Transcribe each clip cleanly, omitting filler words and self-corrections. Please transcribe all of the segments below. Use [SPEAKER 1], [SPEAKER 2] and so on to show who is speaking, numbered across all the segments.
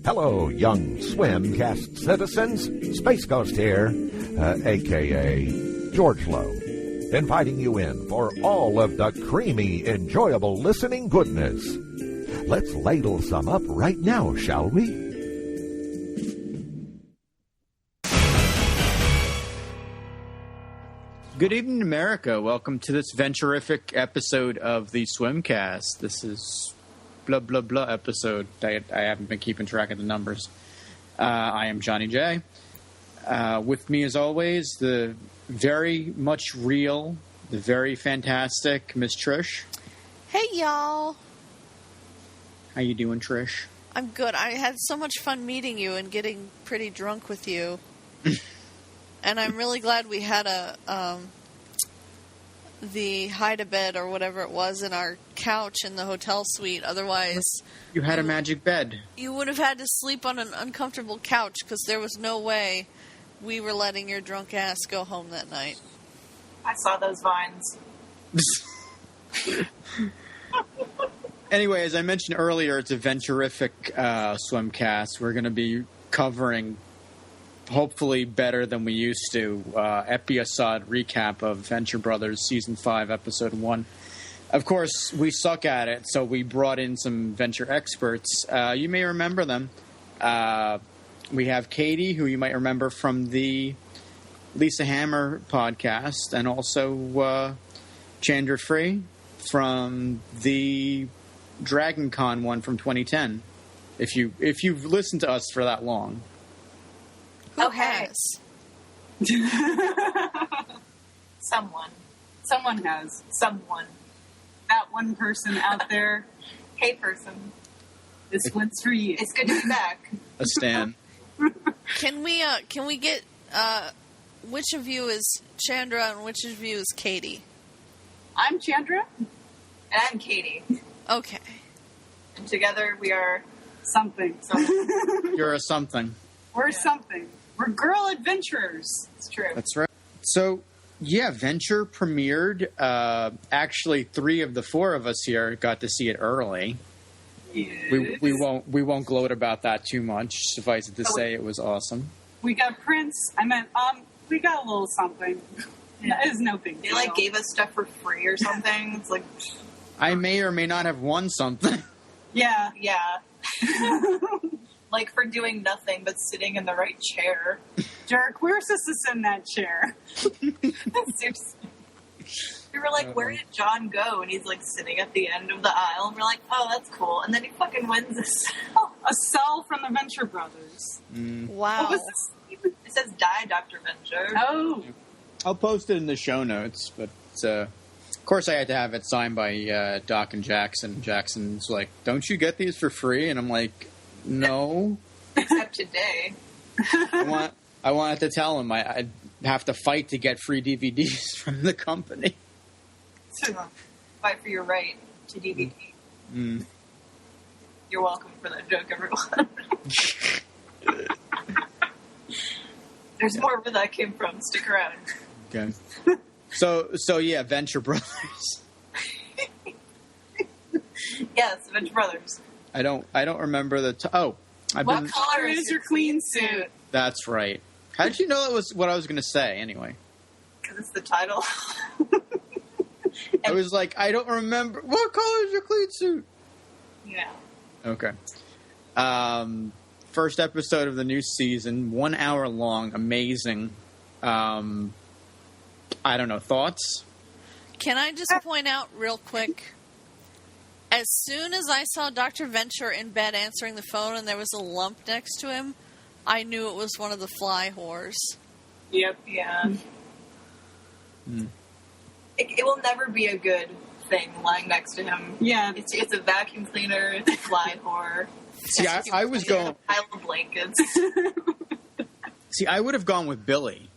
[SPEAKER 1] Hello, young Swimcast citizens. Space Ghost here, a.k.a. George Lowe, inviting you in for all of the creamy, enjoyable listening goodness. Let's ladle some up right now, shall we?
[SPEAKER 2] Good evening, America. Welcome to this venturific episode of the Swimcast. This is blah, blah, blah episode. I haven't been keeping track of the numbers. I am Johnny J. With me, as always, the very much real, the very fantastic Miss Trish.
[SPEAKER 3] Hey, y'all.
[SPEAKER 2] How you doing, Trish?
[SPEAKER 3] I'm good. I had so much fun meeting you and getting pretty drunk with you. And I'm really glad we had the hide-a-bed or whatever it was in our couch in the hotel suite. Otherwise...
[SPEAKER 2] You had a magic bed.
[SPEAKER 3] You would have had to sleep on an uncomfortable couch because there was no way we were letting your drunk ass go home that night.
[SPEAKER 4] I saw those vines.
[SPEAKER 2] Anyway, as I mentioned earlier, it's a venturific swimcast. We're going to be covering, hopefully better than we used to, episode recap of Venture Brothers Season 5, Episode 1. Of course, we suck at it, so we brought in some venture experts. You may remember them. We have Katie, who you might remember from the Lisa Hammer podcast, and also Chandra from the Dragon Con one from 2010. If you've listened to us for that long.
[SPEAKER 3] Who
[SPEAKER 4] Okay.
[SPEAKER 3] has?
[SPEAKER 4] Someone has. Someone. That one person out there. Hey, person. This one's for you. It's good to be back.
[SPEAKER 2] A stan.
[SPEAKER 3] Can we get which of you is Chandra and which of you is Katie?
[SPEAKER 4] I'm Chandra. And I'm Katie.
[SPEAKER 3] Okay.
[SPEAKER 4] And together we are
[SPEAKER 5] Something.
[SPEAKER 2] You're a something.
[SPEAKER 5] We're something. We're girl adventurers.
[SPEAKER 4] It's true.
[SPEAKER 2] That's right. So, yeah, Venture premiered. Actually, 3 of the 4 of us here got to see it early.
[SPEAKER 5] Yes.
[SPEAKER 2] We won't gloat about that too much. Suffice it to say, it was awesome.
[SPEAKER 5] We got Prince. We got a little something.
[SPEAKER 4] Yeah.
[SPEAKER 5] It's no big
[SPEAKER 4] They
[SPEAKER 5] deal.
[SPEAKER 4] gave us stuff for free or something. It's like,
[SPEAKER 2] I may or may not have won something.
[SPEAKER 5] Yeah.
[SPEAKER 4] yeah. Like for doing nothing but sitting in the right chair.
[SPEAKER 5] Jerk, we're supposed to sit in that chair.
[SPEAKER 4] Seriously. We were like, where did John go? And he's like sitting at the end of the aisle. And we're like, oh, that's cool. And then he fucking wins a cell.
[SPEAKER 5] A cell from the Venture Brothers.
[SPEAKER 3] Wow.
[SPEAKER 5] What was this?
[SPEAKER 4] It says die, Dr. Venture.
[SPEAKER 5] Oh.
[SPEAKER 2] I'll post it in the show notes, but of course I had to have it signed by Doc and Jackson. Jackson's like, don't you get these for free? And I'm like, no.
[SPEAKER 4] Except today.
[SPEAKER 2] I wanted to tell him I'd have to fight to get free DVDs from the company.
[SPEAKER 4] Fight for your right to DVD. You're welcome for that joke, everyone. There's more where that came from. Stick around.
[SPEAKER 2] Okay. So yeah, Venture Brothers.
[SPEAKER 4] Yes, Venture Brothers.
[SPEAKER 2] I don't remember the
[SPEAKER 4] What color
[SPEAKER 5] is your clean suit?
[SPEAKER 2] That's right. How did you know that was what I was going to say anyway?
[SPEAKER 4] Because it's the title.
[SPEAKER 2] I was like, I don't remember. What color is your clean suit?
[SPEAKER 4] Yeah.
[SPEAKER 2] Okay. First episode of the new season, 1 hour long, amazing. I don't know, thoughts?
[SPEAKER 3] Can I just point out real quick? As soon as I saw Dr. Venture in bed answering the phone and there was a lump next to him, I knew it was one of the fly whores.
[SPEAKER 5] Yep.
[SPEAKER 4] Yeah. It will never be a good thing lying next to him.
[SPEAKER 5] Yeah.
[SPEAKER 4] It's a vacuum cleaner. It's a fly whore.
[SPEAKER 2] See, I was going...
[SPEAKER 4] A pile of blankets.
[SPEAKER 2] See, I would have gone with Billy.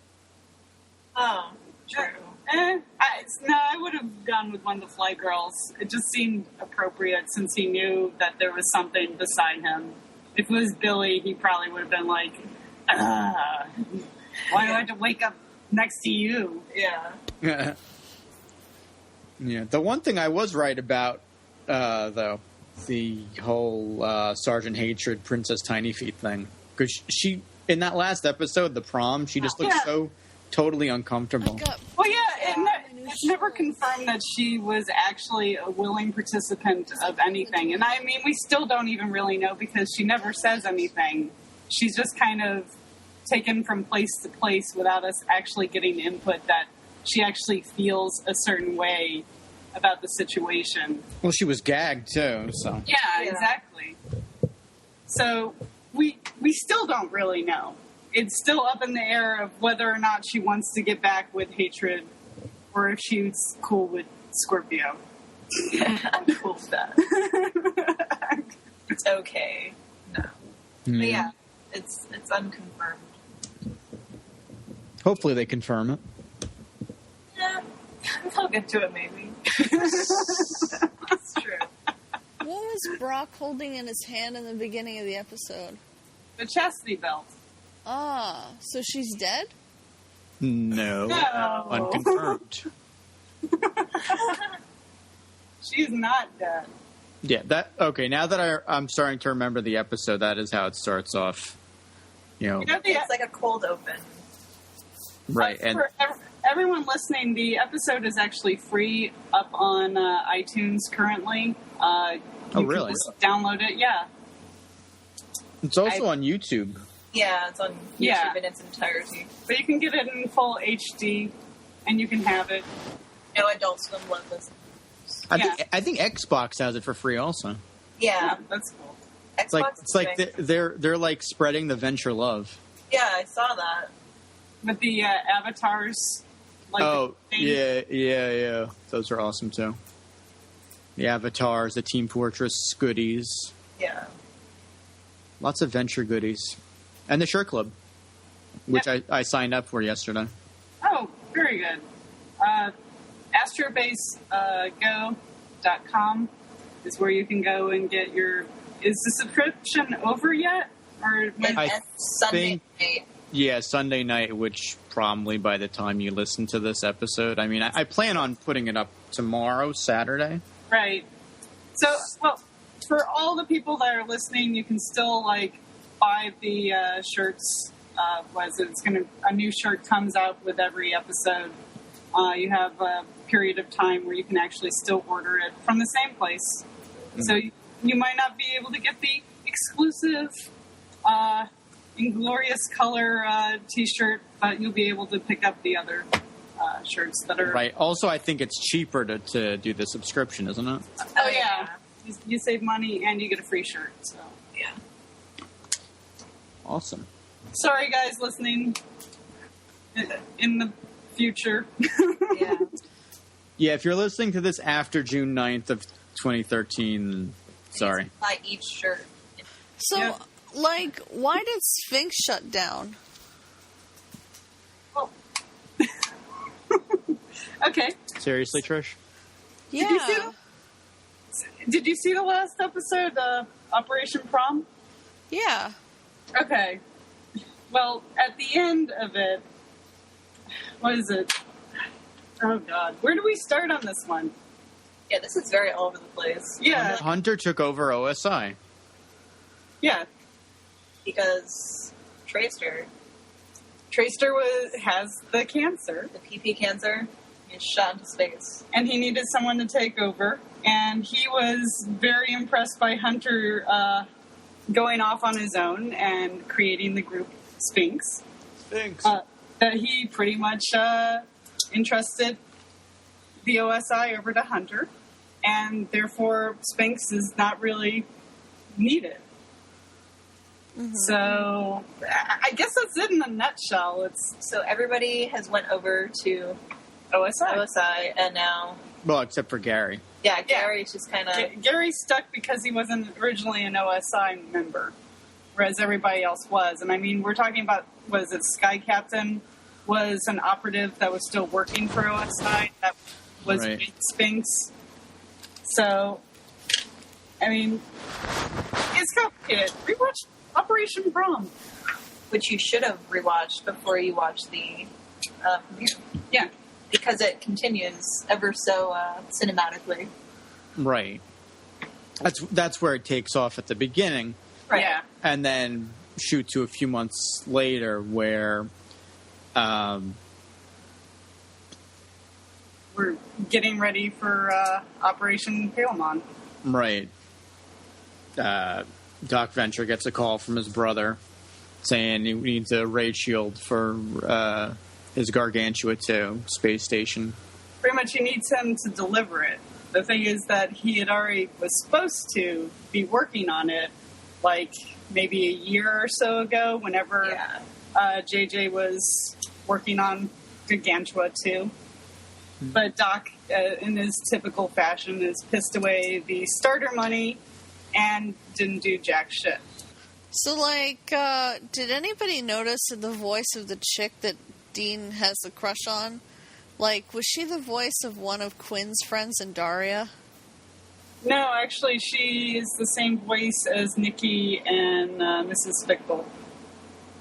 [SPEAKER 4] Oh, true.
[SPEAKER 5] I would have gone with one of the Fly Girls. It just seemed appropriate since he knew that there was something beside him. If it was Billy, he probably would have been like, why do I have to wake up next to you?
[SPEAKER 4] Yeah.
[SPEAKER 2] Yeah. The one thing I was right about, though, the whole Sergeant Hatred, Princess Tiny Feet thing. Because she, in that last episode, the prom, she just looked so totally uncomfortable.
[SPEAKER 5] Well, it's never confirmed that she was actually a willing participant of anything. And I mean, we still don't even really know because she never says anything. She's just kind of taken from place to place without us actually getting input that she actually feels a certain way about the situation.
[SPEAKER 2] Well, she was gagged, too, so.
[SPEAKER 5] Yeah, exactly. So we still don't really know. It's still up in the air of whether or not she wants to get back with Hatred or if she's cool with Scorpio.
[SPEAKER 4] I'm cool with that. It's okay. No. But yeah, it's unconfirmed.
[SPEAKER 2] Hopefully they confirm it.
[SPEAKER 4] Yeah, I'll get to it maybe. It's true.
[SPEAKER 3] What was Brock holding in his hand in the beginning of the episode?
[SPEAKER 5] The chastity belt.
[SPEAKER 3] Ah, so she's dead?
[SPEAKER 2] No.
[SPEAKER 5] No.
[SPEAKER 2] Unconfirmed.
[SPEAKER 5] She's not dead.
[SPEAKER 2] Yeah, okay, now that I'm starting to remember the episode, that is how it starts off. You know,
[SPEAKER 4] It's like a cold open.
[SPEAKER 2] right. And
[SPEAKER 5] For everyone listening, the episode is actually free up on iTunes currently. You
[SPEAKER 2] really?
[SPEAKER 5] can just download it, yeah.
[SPEAKER 2] it's also on YouTube.
[SPEAKER 4] Yeah, it's on YouTube
[SPEAKER 5] Yeah.
[SPEAKER 4] in its entirety.
[SPEAKER 5] But you can get it in full HD, and you can have it.
[SPEAKER 4] No, Adult Swim love this.
[SPEAKER 2] I think Xbox has it for free also.
[SPEAKER 4] Yeah,
[SPEAKER 5] That's cool.
[SPEAKER 4] Xbox.
[SPEAKER 2] It's like they're like spreading the Venture love.
[SPEAKER 4] Yeah, I saw that.
[SPEAKER 5] With the avatars. Like
[SPEAKER 2] Oh,
[SPEAKER 5] the
[SPEAKER 2] yeah. Those are awesome too. The avatars, the Team Fortress goodies,
[SPEAKER 4] Yeah.
[SPEAKER 2] lots of Venture goodies, and the Shirt Club, which I signed up for yesterday.
[SPEAKER 5] Oh, very good. AstroBaseGo.com is where you can go and get your... Is the subscription over yet? Or when,
[SPEAKER 2] I
[SPEAKER 4] Sunday
[SPEAKER 2] think-
[SPEAKER 4] night.
[SPEAKER 2] Yeah, Sunday night, which probably by the time you listen to this episode, I mean, I plan on putting it up tomorrow, Saturday.
[SPEAKER 5] right. So, well, for all the people that are listening, you can still, buy the shirts. A new shirt comes out with every episode. You have a period of time where you can actually still order it from the same place. Mm-hmm. So you might not be able to get the exclusive Inglorious color T-shirt, but you'll be able to pick up the other shirts that are...
[SPEAKER 2] Right. Also, I think it's cheaper to do the subscription, isn't it?
[SPEAKER 5] Oh, yeah. You save money and you get a free shirt. So
[SPEAKER 4] Yeah.
[SPEAKER 2] Awesome.
[SPEAKER 5] sorry, guys listening in the future.
[SPEAKER 4] Yeah.
[SPEAKER 2] Yeah, if you're listening to this after June 9th of 2013, sorry.
[SPEAKER 4] Buy each shirt.
[SPEAKER 3] So,
[SPEAKER 5] Yeah.
[SPEAKER 3] why did Sphinx shut down?
[SPEAKER 5] Well, okay.
[SPEAKER 2] Seriously, Trish?
[SPEAKER 3] Yeah.
[SPEAKER 5] Did you see the last episode of Operation Prom?
[SPEAKER 3] Yeah.
[SPEAKER 5] Okay. Well, at the end of it, what is it? Oh, God. Where do we start on this one?
[SPEAKER 4] Yeah, this is very all over the place.
[SPEAKER 5] Yeah.
[SPEAKER 2] Hunter took over OSI.
[SPEAKER 5] Yeah.
[SPEAKER 4] Because Tracer,
[SPEAKER 5] has the cancer,
[SPEAKER 4] the PP cancer, is shot into space.
[SPEAKER 5] and he needed someone to take over. And he was very impressed by Hunter going off on his own and creating the group Sphinx.
[SPEAKER 2] Thanks.
[SPEAKER 5] That he pretty much entrusted the OSI over to Hunter, and therefore Sphinx is not really needed. Mm-hmm. So I guess that's it in a nutshell. It's
[SPEAKER 4] So everybody has went over to OSI, and now,
[SPEAKER 2] Well, except for Gary.
[SPEAKER 4] yeah, Gary's just kind of...
[SPEAKER 5] Gary's stuck because he wasn't originally an OSI member, whereas everybody else was. And I mean, we're talking about, was it Sky Captain was an operative that was still working for OSI that was
[SPEAKER 2] Right.
[SPEAKER 5] with Sphinx. So, I mean, it's complicated. Rewatch Operation Prom.
[SPEAKER 4] which you should have rewatched before you watched the premiere.
[SPEAKER 5] Yeah.
[SPEAKER 4] Because it continues ever so cinematically.
[SPEAKER 2] Right. That's where it takes off at the beginning.
[SPEAKER 5] Right. Yeah.
[SPEAKER 2] And then shoot to a few months later where
[SPEAKER 5] we're getting ready for Operation Palemon.
[SPEAKER 2] Right. Doc Venture gets a call from his brother saying he needs a raid shield for his Gargantua 2 space station.
[SPEAKER 5] Pretty much he needs him to deliver it. The thing is that he had already was supposed to be working on it like maybe a year or so ago whenever JJ was working on Gargantua 2. But Doc, in his typical fashion, is pissed away the starter money and didn't do jack shit.
[SPEAKER 3] So, did anybody notice the voice of the chick that Dean has a crush on? Was she the voice of one of Quinn's friends in Daria?
[SPEAKER 5] No, actually, she is the same voice as Nikki and Mrs. Fickle.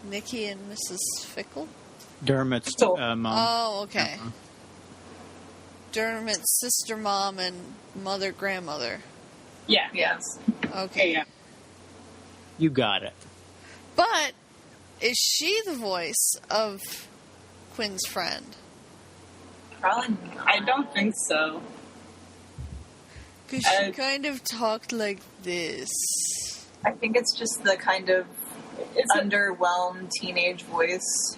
[SPEAKER 3] Nikki and Mrs. Fickle?
[SPEAKER 2] Dermot's mom.
[SPEAKER 3] Oh, okay. Dermot's sister, mom, and mother, grandmother.
[SPEAKER 5] Yeah. Yes.
[SPEAKER 3] Okay.
[SPEAKER 5] Yeah.
[SPEAKER 2] You got it.
[SPEAKER 3] But is she the voice of Quinn's friend?
[SPEAKER 4] Probably not.
[SPEAKER 5] I don't think so.
[SPEAKER 3] Because she kind of talked like this.
[SPEAKER 4] I think it's just the kind of underwhelmed teenage voice.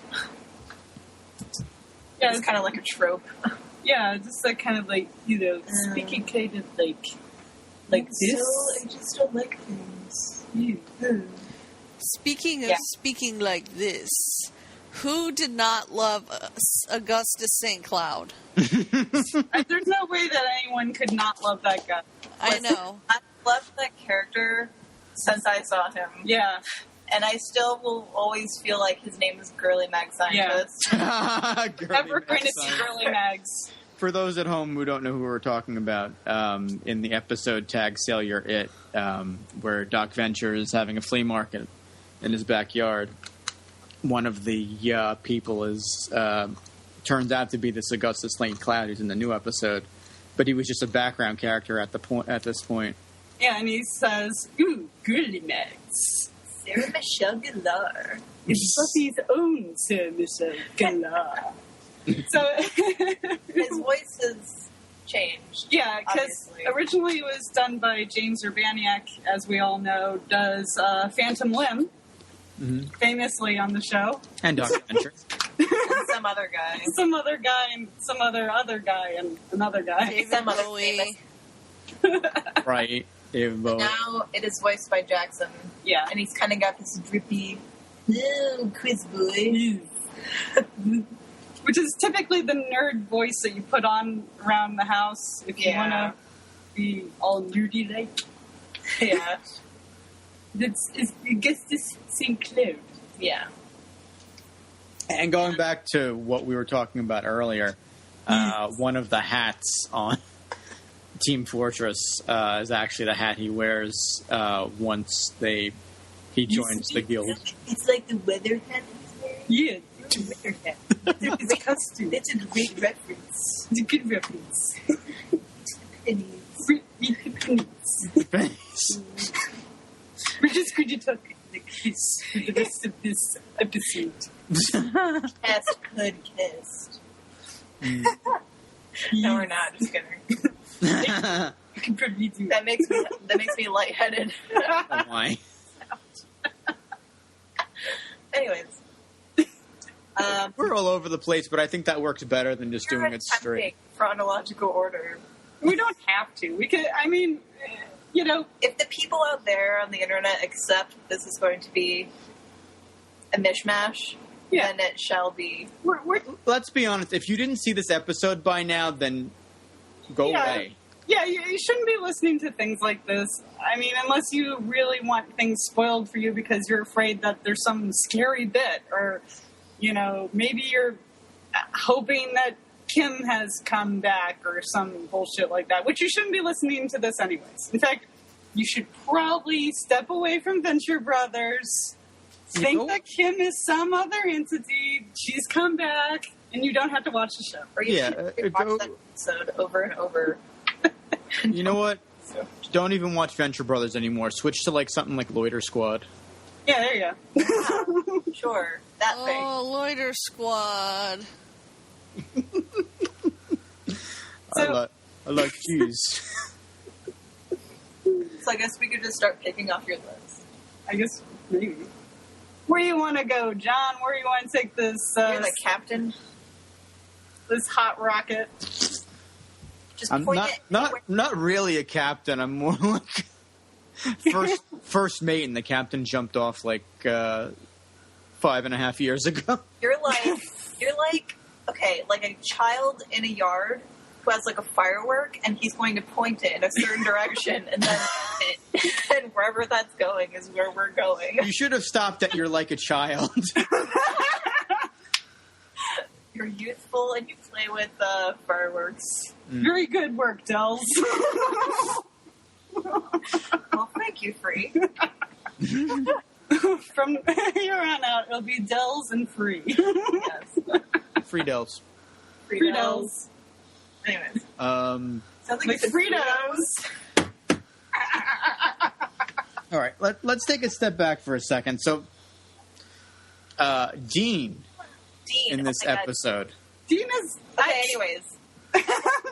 [SPEAKER 5] Yeah,
[SPEAKER 4] it's kind of like a trope.
[SPEAKER 5] Yeah, just that kind of speaking kind of like this.
[SPEAKER 4] I just don't like things.
[SPEAKER 3] Speaking of speaking like this, who did not love Augustus St. Cloud?
[SPEAKER 5] There's no way that anyone could not love that guy.
[SPEAKER 3] I know.
[SPEAKER 4] I've loved that character since I saw him.
[SPEAKER 5] Yeah.
[SPEAKER 4] And I still will always feel like his name is Girly Mag Scientist.
[SPEAKER 5] Never going to see Girly Mags.
[SPEAKER 2] For those at home who don't know who we're talking about, in the episode Tag Sale Your It, where Doc Venture is having a flea market in his backyard, one of the people turns out to be this Augustus St. Cloud who's in the new episode, but he was just a background character at this point.
[SPEAKER 5] Yeah, and he says, "Ooh, Girly Mags.
[SPEAKER 4] Sarah Michelle Gellar.
[SPEAKER 5] It's Buffy's own Sarah Michelle Gellar." So
[SPEAKER 4] his voice has changed.
[SPEAKER 5] Yeah, because originally it was done by James Urbaniak, as we all know, does Phantom Limb, famously on the show.
[SPEAKER 2] And Dr. Venture.
[SPEAKER 4] And some other guy.
[SPEAKER 5] Some other guy and some other guy and another guy.
[SPEAKER 3] David
[SPEAKER 4] Some other
[SPEAKER 3] Bowie.
[SPEAKER 2] Right. David Bowie.
[SPEAKER 4] Now it is voiced by Jackson.
[SPEAKER 5] Yeah.
[SPEAKER 4] And he's kind of got this drippy, quiz boy.
[SPEAKER 5] Which is typically the nerd voice that you put on around the house if you want to be all nerdy-like.
[SPEAKER 4] Yeah.
[SPEAKER 5] I guess this St. Cloud.
[SPEAKER 4] Yeah.
[SPEAKER 2] And going back to what we were talking about earlier, one of the hats on Team Fortress is actually the hat he wears once he joins the guild.
[SPEAKER 4] It's like the weather hat he's wearing.
[SPEAKER 5] Yeah.
[SPEAKER 4] It's a costume. It's a great reference.
[SPEAKER 5] It's a good reference.
[SPEAKER 4] Pennies.
[SPEAKER 5] We're just going to talk like this for the rest of this episode.
[SPEAKER 4] Cast could kissed. No, we're not. Just kidding.
[SPEAKER 5] You can probably do
[SPEAKER 4] That makes me lightheaded.
[SPEAKER 2] Why?
[SPEAKER 4] Anyways.
[SPEAKER 2] We're all over the place, but I think that works better than just doing it straight.
[SPEAKER 4] Chronological order.
[SPEAKER 5] We don't have to. We could, I mean, you know.
[SPEAKER 4] If the people out there on the internet accept this is going to be a mishmash, then it shall be.
[SPEAKER 2] Let's be honest. If you didn't see this episode by now, then go away.
[SPEAKER 5] Yeah, you shouldn't be listening to things like this. I mean, unless you really want things spoiled for you because you're afraid that there's some scary bit or... You know, maybe you're hoping that Kim has come back or some bullshit like that, which you shouldn't be listening to this anyways. In fact, you should probably step away from Venture Brothers, think that Kim is some other entity, she's come back, and you don't have to watch the show.
[SPEAKER 4] Or you should watch that episode over and over.
[SPEAKER 2] You know what?
[SPEAKER 5] So.
[SPEAKER 2] Don't even watch Venture Brothers anymore. Switch to like something like Loiter Squad.
[SPEAKER 5] Yeah, there you go.
[SPEAKER 4] Sure, that thing.
[SPEAKER 3] Oh, Loiter Squad.
[SPEAKER 2] I like cheese.
[SPEAKER 4] So I guess we could just start picking off your list.
[SPEAKER 5] I guess maybe. Where you want to go, John? Where you want to take this?
[SPEAKER 4] You're the captain.
[SPEAKER 5] This hot rocket.
[SPEAKER 4] Just
[SPEAKER 2] I'm
[SPEAKER 4] point
[SPEAKER 2] not really a captain. I'm more like first mate, and the captain jumped off like 5.5 years ago.
[SPEAKER 4] You're like okay, like a child in a yard who has like a firework, and he's going to point it in a certain direction, and then and wherever that's going is where we're going.
[SPEAKER 2] You should have stopped at "You're like a child."
[SPEAKER 4] You're youthful and you play with fireworks.
[SPEAKER 5] Very good work, Delz.
[SPEAKER 4] Well, thank you, Free.
[SPEAKER 5] From here on out, it'll be Delz and Free.
[SPEAKER 4] Yes.
[SPEAKER 2] Free Delz.
[SPEAKER 4] Free
[SPEAKER 5] Delz.
[SPEAKER 4] Anyways.
[SPEAKER 2] Um,
[SPEAKER 4] Sounds
[SPEAKER 5] Like
[SPEAKER 4] like
[SPEAKER 5] Fritos.
[SPEAKER 2] all right, let's take a step back for a second. So, Dean
[SPEAKER 4] Dean
[SPEAKER 2] in this
[SPEAKER 4] oh my God.
[SPEAKER 2] episode.
[SPEAKER 5] Dean is...
[SPEAKER 4] Okay, anyways.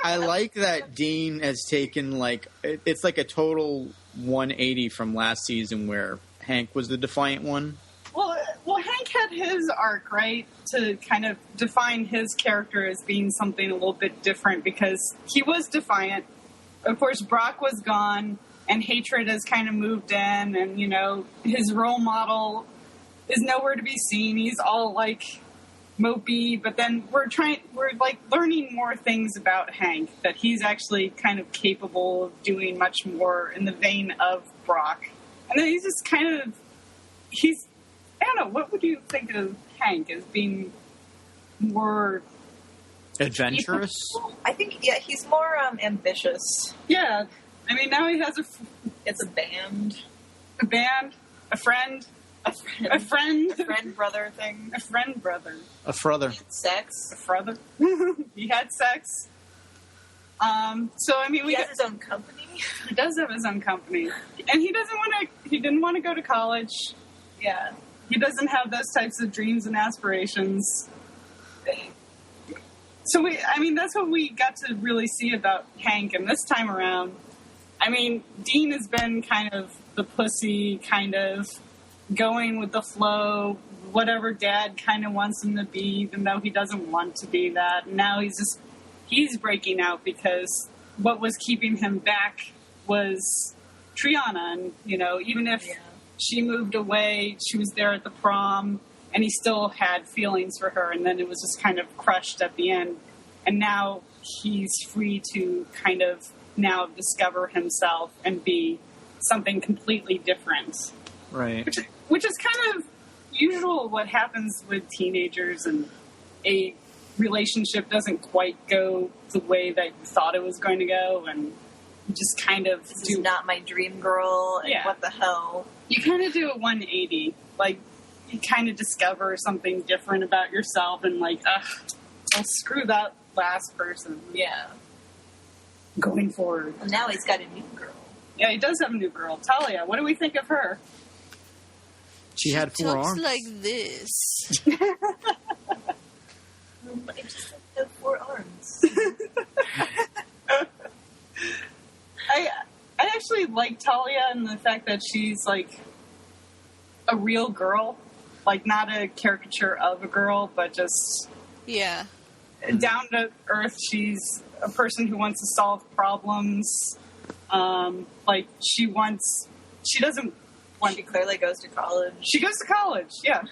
[SPEAKER 2] I like that Dean has taken it's like a total 180 from last season where Hank was the defiant one.
[SPEAKER 5] Well, Hank had his arc, right, to kind of define his character as being something a little bit different because he was defiant. Of course, Brock was gone, and hatred has kind of moved in, and, you know, his role model is nowhere to be seen. He's all, like, mopey, but then we're learning more things about Hank, that he's actually kind of capable of doing much more in the vein of Brock. And then he's just kind of, I don't know, what would you think of Hank as being more
[SPEAKER 2] Adventurous?
[SPEAKER 4] I think, yeah, he's more ambitious.
[SPEAKER 5] Yeah, I mean, now he has
[SPEAKER 4] It's a band.
[SPEAKER 5] a band, a friend,
[SPEAKER 4] A friend brother thing.
[SPEAKER 5] a friend brother,
[SPEAKER 2] A frother.
[SPEAKER 4] Sex.
[SPEAKER 5] a brother. He had sex. So I mean,
[SPEAKER 4] He has his own company.
[SPEAKER 5] he does have his own company, and he didn't want to go to college.
[SPEAKER 4] Yeah.
[SPEAKER 5] He doesn't have those types of dreams and aspirations. So that's what we got to really see about Hank. And this time around, I mean, Dean has been kind of the pussy, kind of going with the flow, whatever Dad kind of wants him to be, even though he doesn't want to be that. And now he's breaking out because what was keeping him back was Triana. And, you know, even if she moved away, she was there at the prom, and he still had feelings for her, and then it was just kind of crushed at the end. And now he's free to kind of now discover himself and be something completely different.
[SPEAKER 2] Right.
[SPEAKER 5] Which is kind of usual what happens with teenagers, and a relationship doesn't quite go the way that you thought it was going to go, and you just kind of
[SPEAKER 4] This is not my dream girl, and
[SPEAKER 5] Yeah.
[SPEAKER 4] what the hell?
[SPEAKER 5] You kind of do a 180. Like, you kind of discover something different about yourself, and like, well, screw that last person.
[SPEAKER 4] Yeah.
[SPEAKER 5] Going forward.
[SPEAKER 4] And now he's got a new girl.
[SPEAKER 5] Yeah, he does have a new girl. Talia, what do we think of her?
[SPEAKER 2] She had 4
[SPEAKER 3] talks
[SPEAKER 2] arms.
[SPEAKER 3] like this.
[SPEAKER 4] I just have 4 arms.
[SPEAKER 5] I actually like Talia in the fact that she's like a real girl, like not a caricature of a girl, but just
[SPEAKER 3] Yeah.
[SPEAKER 5] down to earth. She's a person who wants to solve problems. Like she doesn't want.
[SPEAKER 4] She clearly goes to college.
[SPEAKER 5] She goes to college. Yeah.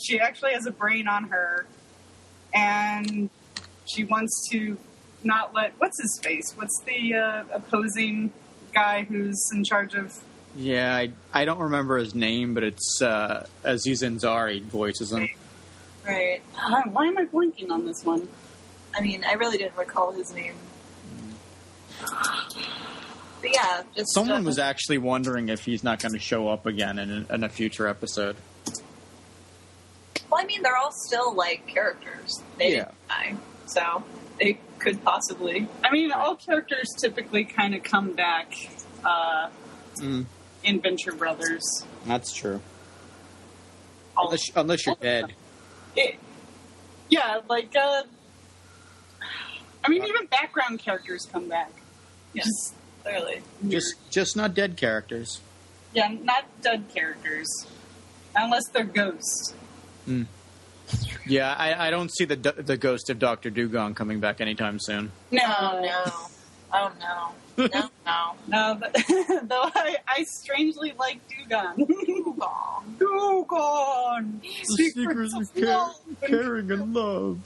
[SPEAKER 5] She actually has a brain on her, and she wants to not let. What's his face? What's the opposing guy who's in charge of?
[SPEAKER 2] Yeah, I don't remember his name, but it's Aziz Ansari voices him.
[SPEAKER 4] Right.
[SPEAKER 5] Why am I blanking on this one?
[SPEAKER 4] I mean, I really didn't recall his name. But yeah, just...
[SPEAKER 2] Someone was actually wondering if he's not going to show up again in a future episode.
[SPEAKER 4] Well, I mean, they're all still, like, characters. They didn't die. So, they could possibly.
[SPEAKER 5] I mean, all characters typically kind of come back in Venture Brothers.
[SPEAKER 2] That's true.
[SPEAKER 5] All-
[SPEAKER 2] Unless you're dead.
[SPEAKER 5] Yeah, like, I mean, even background characters come back.
[SPEAKER 4] Yes, clearly.
[SPEAKER 2] Just not dead characters.
[SPEAKER 5] Yeah, not dead characters. Unless they're ghosts.
[SPEAKER 2] Yeah, I don't see the ghost of Dr. Dugong coming back anytime soon.
[SPEAKER 5] No.
[SPEAKER 4] Oh, no. No.
[SPEAKER 5] No, but, though I strangely like Dugong. Dugong!
[SPEAKER 2] The secrets of caring and love.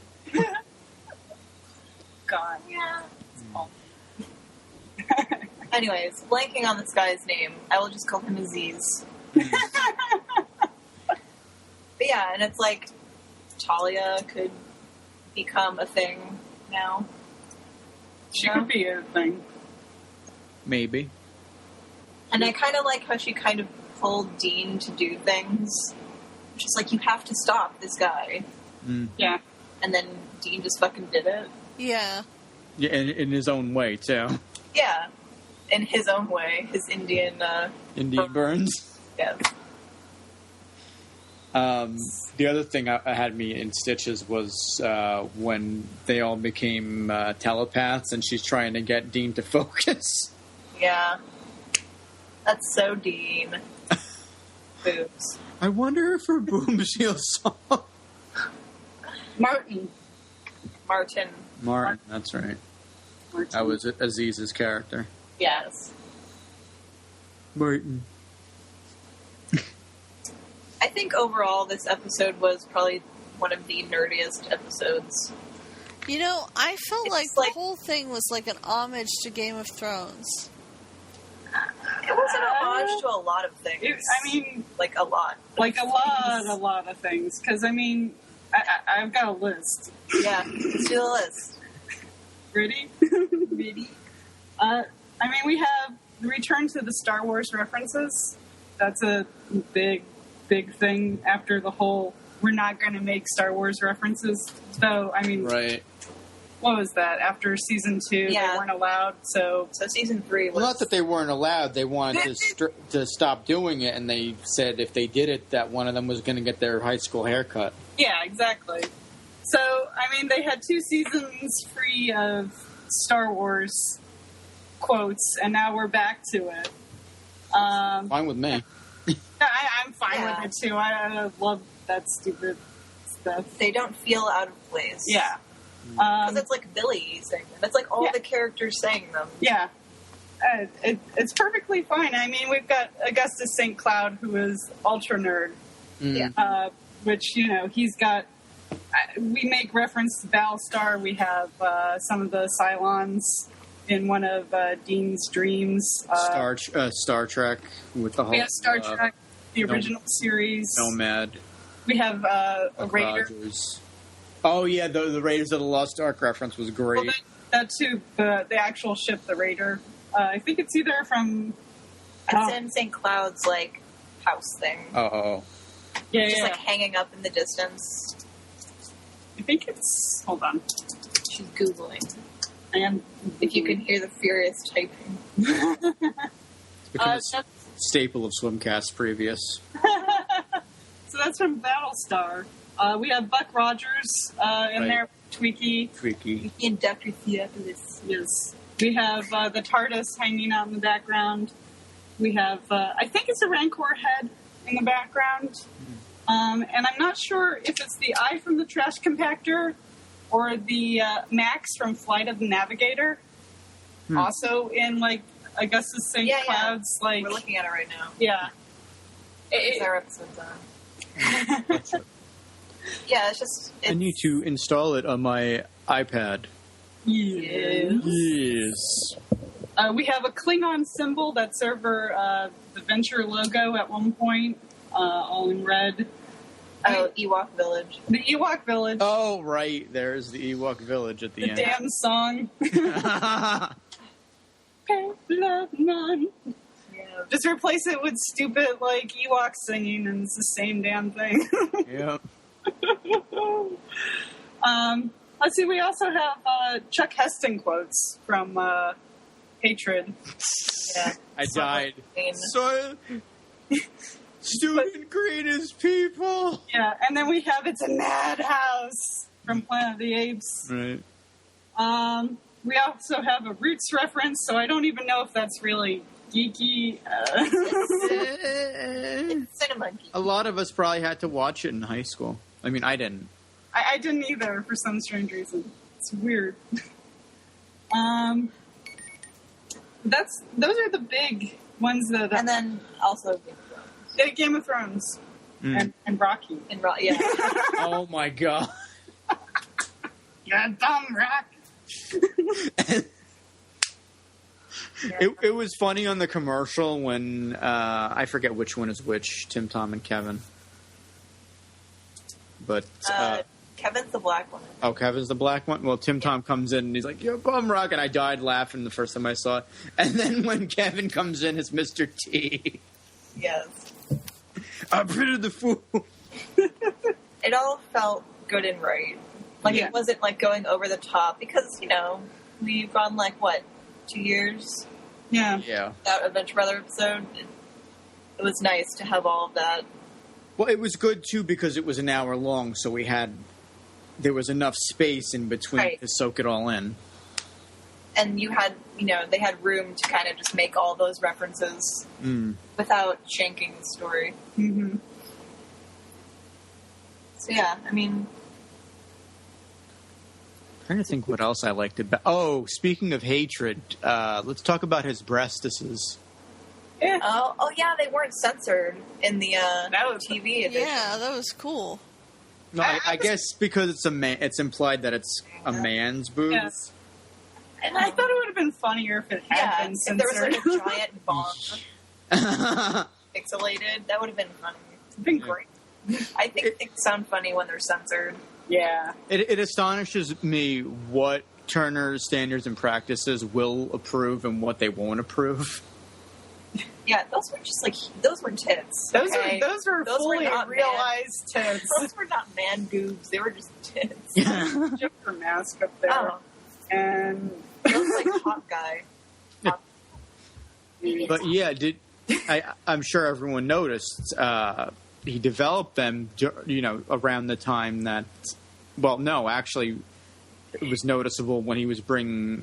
[SPEAKER 5] God.
[SPEAKER 4] Yeah. Anyways, blanking on this guy's name, I will just call him Aziz. But yeah, and it's like Talia could become a thing now.
[SPEAKER 5] She could be a thing.
[SPEAKER 2] Maybe.
[SPEAKER 4] And I kind of like how she kind of pulled Dean to do things. She's like, you have to stop this guy.
[SPEAKER 5] Yeah.
[SPEAKER 4] And then Dean just fucking did it.
[SPEAKER 3] Yeah.
[SPEAKER 2] Yeah, in his own way, too.
[SPEAKER 4] Yeah. In his own way. His Indian...
[SPEAKER 2] Indian burns.
[SPEAKER 4] Yeah.
[SPEAKER 2] The other thing I had me in stitches was when they all became telepaths and she's trying to get Dean to focus.
[SPEAKER 4] Yeah. That's so Dean. Boobs.
[SPEAKER 2] I wonder if her boob shield saw.
[SPEAKER 5] Martin,
[SPEAKER 2] that's right.
[SPEAKER 5] Martin.
[SPEAKER 2] That was Aziz's character.
[SPEAKER 4] Yes.
[SPEAKER 2] Martin.
[SPEAKER 4] I think overall this episode was probably one of the nerdiest episodes.
[SPEAKER 3] You know, I felt
[SPEAKER 4] It's
[SPEAKER 3] like the
[SPEAKER 4] like-
[SPEAKER 3] whole thing was like an homage to Game of Thrones.
[SPEAKER 4] It was an homage to a lot of things.
[SPEAKER 5] I mean,
[SPEAKER 4] like a lot.
[SPEAKER 5] like a lot of things. Because, I mean, I've got a list.
[SPEAKER 4] Yeah, let's do the list.
[SPEAKER 5] Ready?
[SPEAKER 4] Ready?
[SPEAKER 5] I mean, we have the return to the Star Wars references. That's a big thing after the whole we're not going to make Star Wars references. So, I mean,
[SPEAKER 2] Right.
[SPEAKER 5] what was that? After season 2,
[SPEAKER 4] Yeah.
[SPEAKER 5] they weren't allowed, so...
[SPEAKER 4] So season 3 was...
[SPEAKER 2] Well, not that they weren't allowed. They wanted to stop doing it, and they said if they did it, that one of them was going to get their high school haircut.
[SPEAKER 5] Yeah, exactly. So, I mean, they had 2 seasons free of Star Wars quotes, and now we're back to it.
[SPEAKER 2] Fine with me.
[SPEAKER 5] I'm fine with it, too. I love that stupid stuff.
[SPEAKER 4] They don't feel out of place.
[SPEAKER 5] Yeah.
[SPEAKER 4] Because it's like Billy saying them. It's like all the characters saying them.
[SPEAKER 5] Yeah. It's perfectly fine. I mean, we've got Augustus St. Cloud, who is ultra nerd.
[SPEAKER 4] Yeah.
[SPEAKER 5] Which, you know, he's got... we make reference to Battlestar. We have some of the Cylons in one of Dean's dreams.
[SPEAKER 2] Star Trek with the whole...
[SPEAKER 5] We have Star Trek, the original series.
[SPEAKER 2] Nomad.
[SPEAKER 5] We have a Raider.
[SPEAKER 2] Rogers. Oh, yeah, the Raiders of the Lost Ark reference was great.
[SPEAKER 5] Well, that too, the actual ship, the Raider. I think it's either from...
[SPEAKER 4] It's in St. Cloud's, like, house thing.
[SPEAKER 2] Oh.
[SPEAKER 5] Yeah,
[SPEAKER 4] Just,
[SPEAKER 5] yeah.
[SPEAKER 4] like, hanging up in the distance.
[SPEAKER 5] I think it's... Hold on.
[SPEAKER 4] She's Googling.
[SPEAKER 5] And
[SPEAKER 4] If you can hear the furious typing.
[SPEAKER 2] It's become a
[SPEAKER 5] that's-
[SPEAKER 2] staple of Swimcast previous.
[SPEAKER 5] So that's from Battlestar. We have Buck Rogers in there, Tweaky.
[SPEAKER 2] Tweaky.
[SPEAKER 4] In Dr. Theopolis.
[SPEAKER 5] Yes. We have the TARDIS hanging out in the background. We have, I think it's a Rancor head in the background. And I'm not sure if it's the eye from the trash compactor or the Max from Flight of the Navigator. Also in, like, Augustus St. Cloud's, like...
[SPEAKER 4] We're looking at it right now.
[SPEAKER 5] Yeah.
[SPEAKER 4] It's our episode's on. Yeah, it's just...
[SPEAKER 2] I need to install it on my iPad.
[SPEAKER 5] Yes.
[SPEAKER 2] Yes.
[SPEAKER 5] We have a Klingon symbol that's over the Venture logo at one point, all in red.
[SPEAKER 4] Oh, Ewok Village.
[SPEAKER 5] The Ewok Village.
[SPEAKER 2] Oh, right. There's the Ewok Village at the
[SPEAKER 5] The
[SPEAKER 2] end.
[SPEAKER 5] damn song. Love none.
[SPEAKER 4] Yeah.
[SPEAKER 5] Just replace it with stupid, like, Ewok singing, and it's the same damn thing.
[SPEAKER 2] Yep.
[SPEAKER 5] Let's see, we also have Chuck Heston quotes from Hatred.
[SPEAKER 4] Yeah.
[SPEAKER 2] I died.
[SPEAKER 4] Mean.
[SPEAKER 2] So, student greatest people.
[SPEAKER 5] Yeah, and then we have It's a Madhouse from Planet of the Apes.
[SPEAKER 2] Right.
[SPEAKER 5] We also have a Roots reference, so I don't even know if that's really geeky.
[SPEAKER 4] It's cinema geek.
[SPEAKER 2] A lot of us probably had to watch it in high school. I mean, I didn't.
[SPEAKER 5] I didn't either, for some strange reason. It's weird. Those are the big ones that.
[SPEAKER 4] And then also
[SPEAKER 5] Game of Thrones and Rocky.
[SPEAKER 4] And yeah.
[SPEAKER 2] Oh my god.
[SPEAKER 5] Yeah, dumb Rock.
[SPEAKER 2] It was funny on the commercial when I forget which one is which, Tim, Tom, and Kevin. But
[SPEAKER 4] Kevin's the black one.
[SPEAKER 2] oh, Kevin's the black one. Well, Tim Tom comes in and he's like, "You're bum rock," and I died laughing the first time I saw it. And then when Kevin comes in, it's Mr. T.
[SPEAKER 4] Yes.
[SPEAKER 2] I printed the fool.
[SPEAKER 4] It all felt good and right. Like it wasn't like going over the top because we've gone like 2 years
[SPEAKER 5] Yeah.
[SPEAKER 2] Yeah.
[SPEAKER 4] without Adventure Brother episode. It was nice to have all of that.
[SPEAKER 2] Well, it was good too because it was an hour long, so there was enough space in between to soak it all in.
[SPEAKER 4] And you had, they had room to kind of just make all those references without shanking the story.
[SPEAKER 5] Mm-hmm.
[SPEAKER 4] So yeah, I mean,
[SPEAKER 2] I'm trying to think what else I liked about. Oh, speaking of Hatred, let's talk about his breastises.
[SPEAKER 5] Yeah.
[SPEAKER 4] oh yeah, they weren't censored in the TV edition.
[SPEAKER 3] Yeah, that was cool.
[SPEAKER 2] No, I guess because it's it's implied that it's a man's boobs.
[SPEAKER 5] Yes. And I thought it would have been funnier if it had been
[SPEAKER 4] If
[SPEAKER 5] censored.
[SPEAKER 4] there was like a giant bomb pixelated, that would have been funny.
[SPEAKER 5] It's been great.
[SPEAKER 4] I think they sound funny when they're censored.
[SPEAKER 5] Yeah.
[SPEAKER 2] It astonishes me what Turner's standards and practices will approve and what they won't approve.
[SPEAKER 4] Yeah, those were just those were tits.
[SPEAKER 5] Those
[SPEAKER 4] okay?
[SPEAKER 5] were
[SPEAKER 4] Those were
[SPEAKER 5] fully
[SPEAKER 4] not
[SPEAKER 5] realized tits.
[SPEAKER 4] Those were not man boobs. They were just tits.
[SPEAKER 5] Just her mask up there.
[SPEAKER 4] Oh.
[SPEAKER 5] And
[SPEAKER 4] It was like Hot Guy.
[SPEAKER 2] But yeah, I'm sure everyone noticed he developed them, around the time that. Well, no, actually, it was noticeable when he was bringing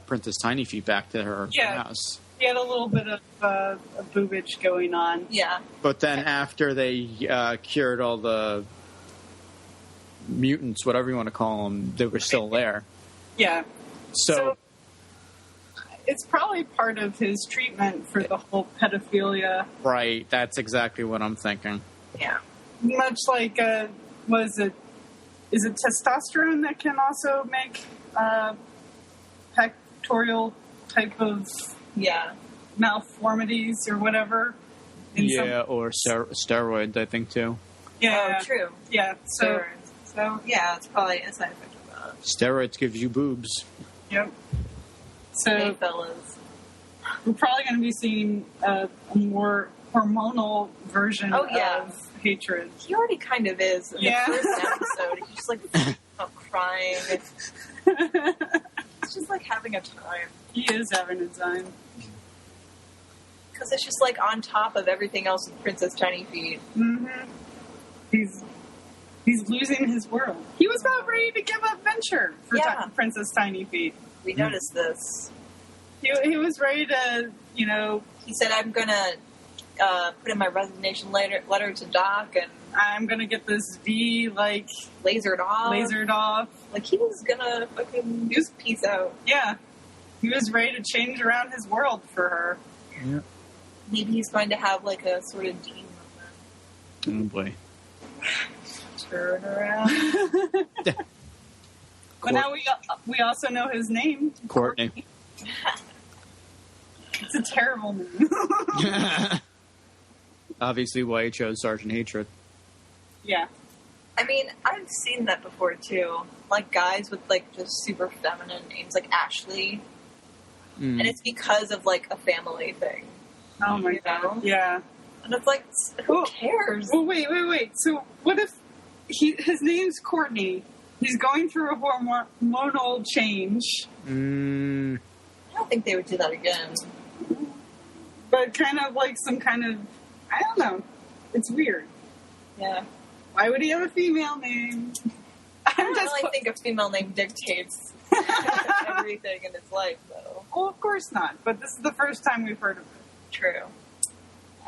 [SPEAKER 2] Princess Tiny Feet back to her house.
[SPEAKER 5] he had a little bit of boobage going on.
[SPEAKER 4] Yeah.
[SPEAKER 2] But then after they cured all the mutants, whatever you want to call them, they were still there.
[SPEAKER 5] Yeah.
[SPEAKER 2] So
[SPEAKER 5] it's probably part of his treatment for the whole pedophilia.
[SPEAKER 2] right, that's exactly what I'm thinking.
[SPEAKER 4] Yeah.
[SPEAKER 5] Much like, is it testosterone that can also make pectoral type of malformities or whatever?
[SPEAKER 2] Or steroids, I think, too.
[SPEAKER 5] Yeah.
[SPEAKER 4] Oh, true.
[SPEAKER 5] Yeah. So
[SPEAKER 4] yeah, it's probably a side effect of that.
[SPEAKER 2] Steroids gives you boobs.
[SPEAKER 5] yep. So
[SPEAKER 4] Hey, fellas.
[SPEAKER 5] we're probably going to be seeing a more hormonal version of Hatred.
[SPEAKER 4] He already kind of is in the first episode. He's just crying. It's just like having a time.
[SPEAKER 5] He is having a time.
[SPEAKER 4] Because it's just on top of everything else with Princess Tiny Feet.
[SPEAKER 5] Mm-hmm. He's losing his world. He was about ready to give up Venture for Princess Tiny Feet.
[SPEAKER 4] We noticed this.
[SPEAKER 5] He was ready to,
[SPEAKER 4] He said, I'm going to put in my resignation letter to Doc, and
[SPEAKER 5] I'm going to get this V,
[SPEAKER 4] lasered off. He was going to fucking just peace out.
[SPEAKER 5] Yeah. He was ready to change around his world for her.
[SPEAKER 2] Yeah.
[SPEAKER 4] Maybe he's going to have a sort of Dean moment.
[SPEAKER 2] Oh, boy.
[SPEAKER 4] Turn around.
[SPEAKER 5] But now we also know his name.
[SPEAKER 2] Courtney.
[SPEAKER 5] It's a terrible name.
[SPEAKER 2] Obviously why he chose Sergeant Hatred.
[SPEAKER 5] Yeah.
[SPEAKER 4] I mean, I've seen that before, too. Guys with, just super feminine names, like Ashley.
[SPEAKER 2] Mm.
[SPEAKER 4] And it's because of, a family thing.
[SPEAKER 5] Oh, my God. Yeah.
[SPEAKER 4] And it's who cares?
[SPEAKER 5] Well, wait. So what if his name's Courtney, He's going through a hormonal change.
[SPEAKER 4] I don't think they would do that again.
[SPEAKER 5] But kind of like some kind of, I don't know. It's weird.
[SPEAKER 4] Yeah.
[SPEAKER 5] Why would he have a female name?
[SPEAKER 4] I don't really think a female name dictates everything in his life, though.
[SPEAKER 5] Well, of course not. But this is the first time we've heard of it.
[SPEAKER 4] True.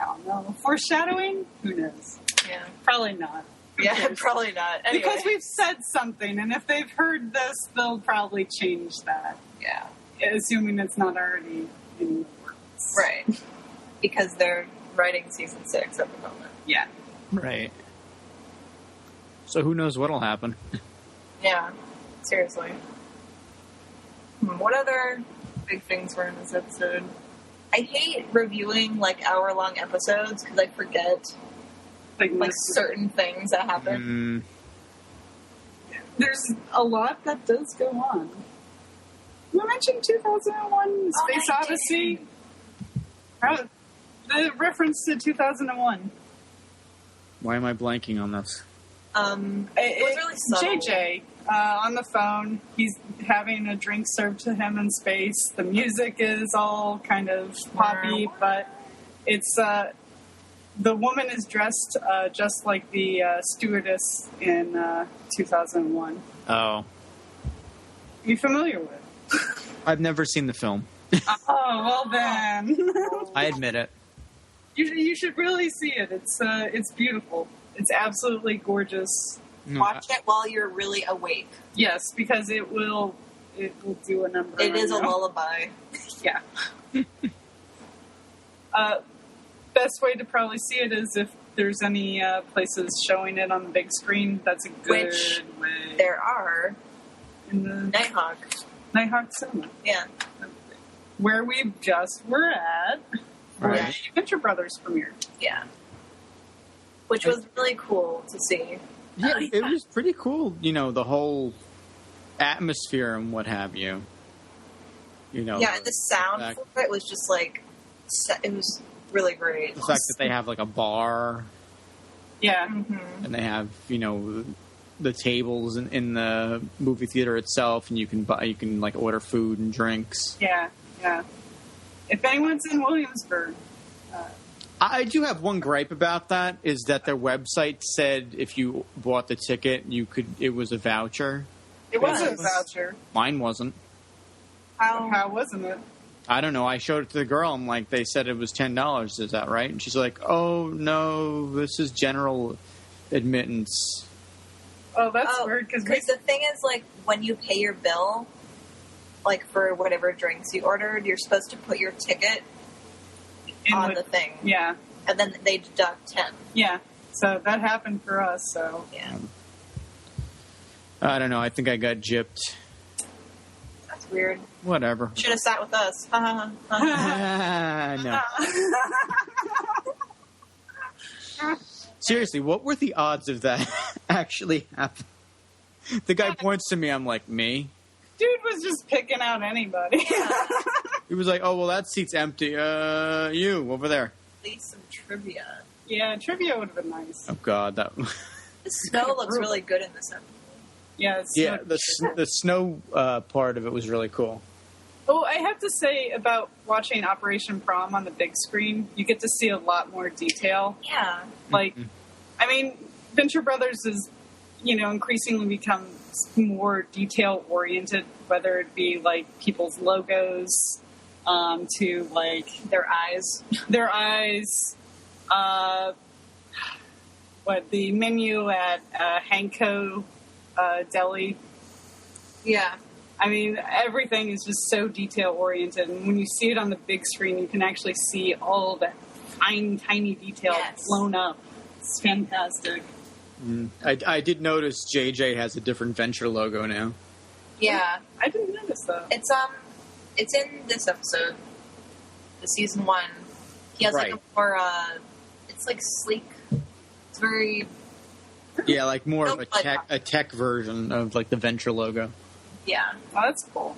[SPEAKER 5] I don't know. Foreshadowing? Who knows?
[SPEAKER 4] Yeah.
[SPEAKER 5] Probably not.
[SPEAKER 4] Yeah, probably not. Anyway.
[SPEAKER 5] Because we've said something, and if they've heard this, they'll probably change that.
[SPEAKER 4] Yeah.
[SPEAKER 5] Assuming it's not already in the works.
[SPEAKER 4] Right. Because they're writing season 6 at the moment.
[SPEAKER 5] Yeah.
[SPEAKER 2] Right. So who knows what'll happen?
[SPEAKER 4] Yeah. Seriously. What other big things were in this episode? I hate reviewing, like, hour-long episodes because I forget, like certain things that happen.
[SPEAKER 5] There's a lot that does go on. You mentioned 2001 Space Odyssey. The reference to 2001.
[SPEAKER 2] Why am I blanking on this?
[SPEAKER 4] It was really subtle.
[SPEAKER 5] JJ on the phone. He's having a drink served to him in space. The music is all kind of poppy, but it's the woman is dressed just like the stewardess in 2001.
[SPEAKER 2] Oh.
[SPEAKER 5] You familiar with?
[SPEAKER 2] I've never seen the film.
[SPEAKER 5] Oh, well then.
[SPEAKER 2] I admit it.
[SPEAKER 5] You should really see it. It's beautiful. It's absolutely gorgeous.
[SPEAKER 4] Watch it while you're really awake.
[SPEAKER 5] Yes, because it will do a number.
[SPEAKER 4] It is a lullaby.
[SPEAKER 5] Yeah. Best way to probably see it is if there's any places showing it on the big screen. That's a good way.
[SPEAKER 4] There are.
[SPEAKER 5] In the Nighthawk Cinema.
[SPEAKER 4] Yeah.
[SPEAKER 5] Where we just were at. Where
[SPEAKER 2] Right.
[SPEAKER 5] the Venture Brothers premiered.
[SPEAKER 4] Yeah. Which was really cool to see.
[SPEAKER 2] Yeah, it was pretty cool. You know, the whole atmosphere and what have you. You know.
[SPEAKER 4] Yeah, and the sound for it was just like, it was really great.
[SPEAKER 2] The fact that they have like a bar.
[SPEAKER 5] Yeah.
[SPEAKER 4] Mm-hmm.
[SPEAKER 2] And they have, you know, the tables in the movie theater itself, and you can like order food and drinks.
[SPEAKER 5] Yeah, yeah. If anyone's in Williamsburg.
[SPEAKER 2] I do have one gripe about that, is that their website said if you bought the ticket, it was a voucher.
[SPEAKER 5] It was a voucher.
[SPEAKER 2] Mine wasn't.
[SPEAKER 5] How wasn't it?
[SPEAKER 2] I don't know. I showed it to the girl. I'm like, they said it was $10. Is that right? And she's like, oh, no, this is general admittance.
[SPEAKER 5] Oh, that's weird. Because
[SPEAKER 4] the thing is, like, when you pay your bill, like, for whatever drinks you ordered, you're supposed to put your ticket on the thing.
[SPEAKER 5] Yeah.
[SPEAKER 4] And then they deduct 10.
[SPEAKER 5] Yeah. So that happened for us, so.
[SPEAKER 4] Yeah.
[SPEAKER 2] I don't know. I think I got gypped.
[SPEAKER 4] That's weird.
[SPEAKER 2] Whatever.
[SPEAKER 4] Should have sat with us.
[SPEAKER 2] No. Seriously, what were the odds of that actually happening? The guy points to me. I'm like, me?
[SPEAKER 5] Dude was just picking out anybody.
[SPEAKER 4] Yeah.
[SPEAKER 2] He was like, oh, well, that seat's empty. You, over there.
[SPEAKER 4] At least some trivia.
[SPEAKER 5] Yeah, trivia would have been nice.
[SPEAKER 2] Oh, God. That.
[SPEAKER 4] The snow looks really good in this episode.
[SPEAKER 5] Yeah,
[SPEAKER 2] the snow part of it was really cool.
[SPEAKER 5] Oh, I have to say about watching Operation Prom on the big screen, you get to see a lot more detail.
[SPEAKER 4] Yeah.
[SPEAKER 5] Like, I mean, Venture Brothers is, increasingly become more detail-oriented, whether it be, like, people's logos, to, like...
[SPEAKER 4] Their eyes.
[SPEAKER 5] The menu at Hanko Deli.
[SPEAKER 4] Yeah.
[SPEAKER 5] I mean, everything is just so detail-oriented, and when you see it on the big screen, you can actually see all the tiny detail blown up. It's fantastic.
[SPEAKER 2] I did notice JJ has a different Venture logo now.
[SPEAKER 4] Yeah.
[SPEAKER 5] I didn't notice that.
[SPEAKER 4] It's in this episode, the season 1. He has like a more, it's like sleek. It's very...
[SPEAKER 2] Yeah, like more of a tech version of like the Venture logo.
[SPEAKER 4] Yeah.
[SPEAKER 5] Oh, that's cool.